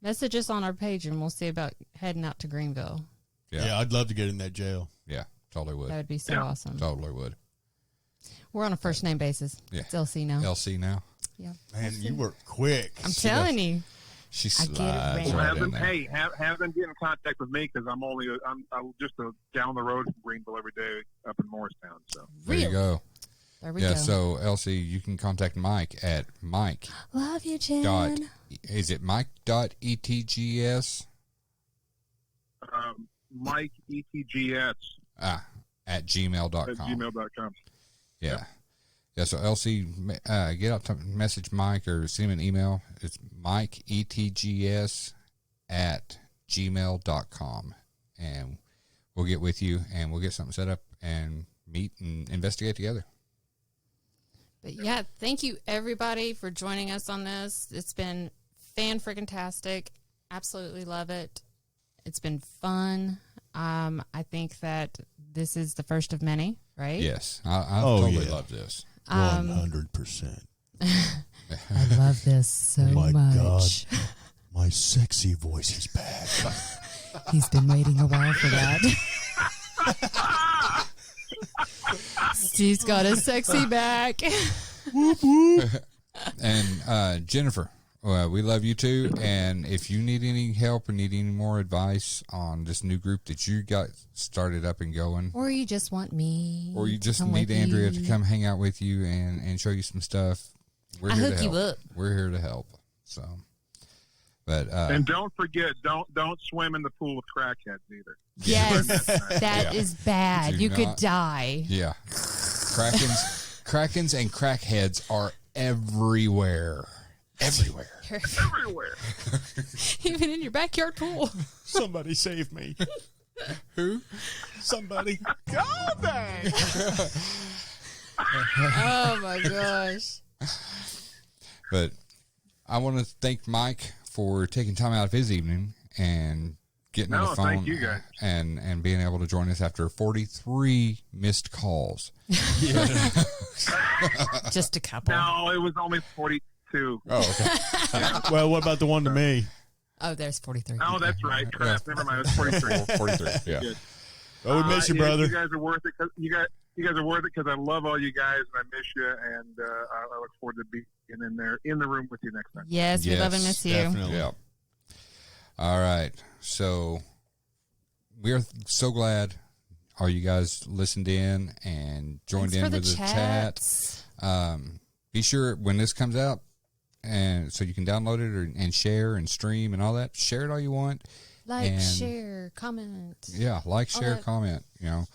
message us on our page and we'll see about heading out to Greenville. Yeah. I'd love to get in that jail. yeah, totally would. That would be so awesome. Totally would. We're on a first name basis. Yeah. It's LC now. LC now. Yeah. Man, you work quick. I'm telling you. She I get it, slides man. right Have in them, there. hey, have them get in contact with me because I'm just down the road from Greenville every day up in Morristown. So There you go. There we Yeah, go. so LC, you can contact Mike at Mike. Love you, Jen. Is it Mike.etgs? Mike ETGS At gmail.com. at gmail.com. Yeah. Yeah, so LC, get up to message Mike or send him an email. It's MikeETGS at gmail.com. And we'll get with you and we'll get something set up and meet and investigate together. But yeah, thank you everybody for joining us on this. It's been fan-freaking-tastic. Absolutely love it. It's been fun. I think that this is the first of many, right? Yes. I Oh, totally yeah. love this. 100%. I love this so my much. God. My sexy voice is back. He's been waiting a while for that. Steve's got his sexy back. And Jennifer, we love you too. And if you need any help or need any more advice on this new group that you got started up and going, Or you just want me. or you just Come need with Andrea you. to come hang out with you and show you some stuff, we're I'll here hook to you help. up. We're here to help. So, but And don't forget, don't swim in the pool of crackheads either. Yes, that Yeah. is bad. Do You could not- die. yeah, Krakens and crackheads are everywhere. Everywhere. Everywhere. Even in your backyard pool. Somebody save me. Who? Somebody. Oh my gosh. But I want to thank Mike for taking time out of his evening and getting on No, the phone thank you guys. and being able to join us after 43 missed calls. Just a couple. No, it was only 42. Oh, okay. Well, what about the one to me? Oh, there's 43. Oh, that's right. Crap. Never mind. It's 43. 43. Yeah. Good. Oh, we miss you, Yeah, brother. You guys are worth it. You guys are worth it because I love all you guys and I miss you. And I look forward to being in there in the room with you next time. Yes, we love and miss you. Definitely. Yeah. All right. So we are so glad all you guys listened in and joined Thanks in for with the the chat. chats. Be sure when this comes out, and so you can download it and share and stream and all that. Share it all you want. Like, And- share, comment. Yeah, like, All share, that. comment. You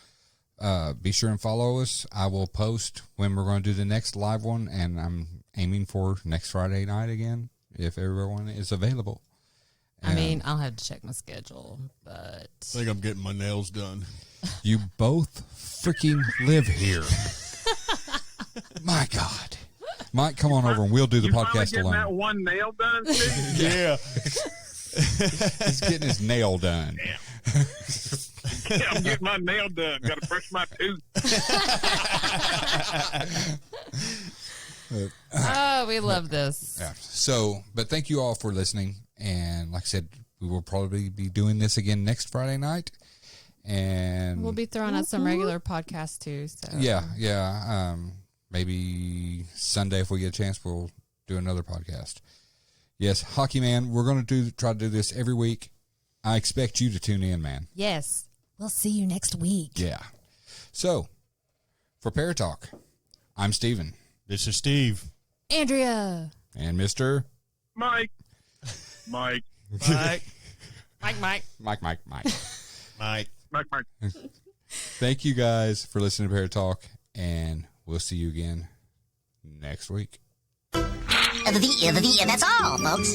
know, be sure and follow us. I will post when we're going to do the next live one, and I'm aiming for next Friday night again if everyone is available. I mean, I'll have to check my schedule, but I think I'm getting my nails done. You both freaking live here. My God. Mike, come on over and we'll do the You finally podcast getting that alone. one nail done, Steve? Yeah. He's getting his nail done. Yeah, I'm getting my nail done. Got to brush my tooth. oh, we love this. Yeah. So, but thank you all for listening. And like I said, we will probably be doing this again next Friday night. And We'll be throwing out some regular podcasts too. So yeah. Maybe Sunday, if we get a chance, we'll do another podcast. Yes, Hockey Man, we're going to try to do this every week. I expect you to tune in, man. yes, we'll see you next week. Yeah. So, for Paratalk, I'm Steven. This is Steve. Andrea, And Mr. Mike. Mike. Mike. Mike. Mike. Mike. Thank you guys for listening to Paratalk, and we'll see you again next week. And that's all, folks.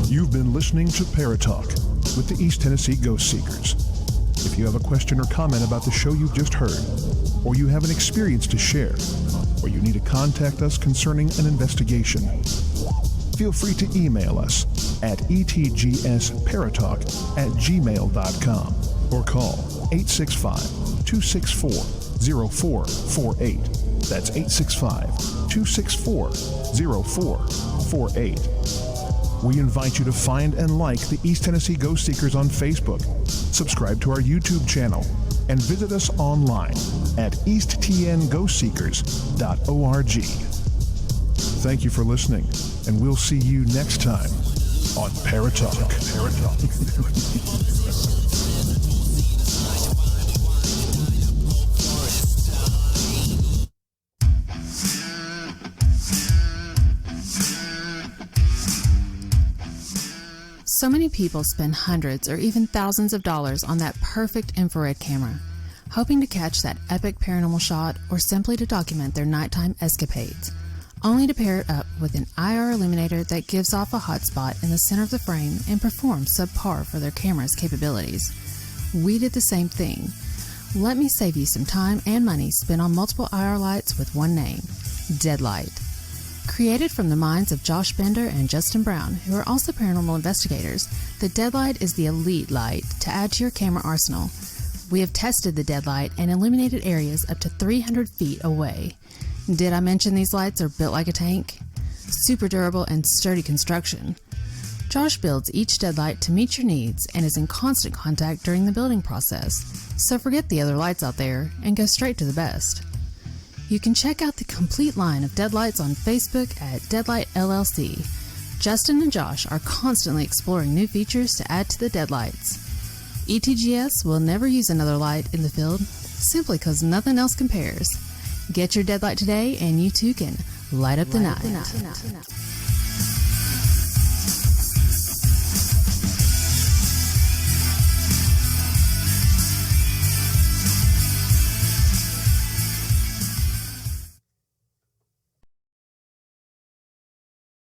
You've been listening to Paratalk with the East Tennessee Ghost Seekers. If you have a question or comment about the show you've just heard, or you have an experience to share, or you need to contact us concerning an investigation, feel free to email us at etgsparatalk@gmail.com or call 865-264-0448. That's 865-264-0448. We invite you to find and like the East Tennessee Ghost Seekers on Facebook, subscribe to our YouTube channel, and visit us online at easttnghostseekers.org. Thank you for listening, and we'll see you next time on Paratalk. So many people spend hundreds or even thousands of dollars on that perfect infrared camera, hoping to catch that epic paranormal shot or simply to document their nighttime escapades, only to pair it up with an IR illuminator that gives off a hot spot in the center of the frame and performs subpar for their camera's capabilities. We did the same thing. Let me save you some time and money spent on multiple IR lights with one name, Deadlight. Created from the minds of Josh Bender and Justin Brown, who are also paranormal investigators, the Deadlight is the elite light to add to your camera arsenal. We have tested the Deadlight and illuminated areas up to 300 feet away. Did I mention these lights are built like a tank? Super durable and sturdy construction. Josh builds each Deadlight to meet your needs and is in constant contact during the building process, so forget the other lights out there and go straight to the best. You can check out the complete line of Deadlights on Facebook at Deadlight LLC. Justin and Josh are constantly exploring new features to add to the Deadlights. ETGS will never use another light in the field, simply because nothing else compares. Get your Deadlight today and you too can light up the night.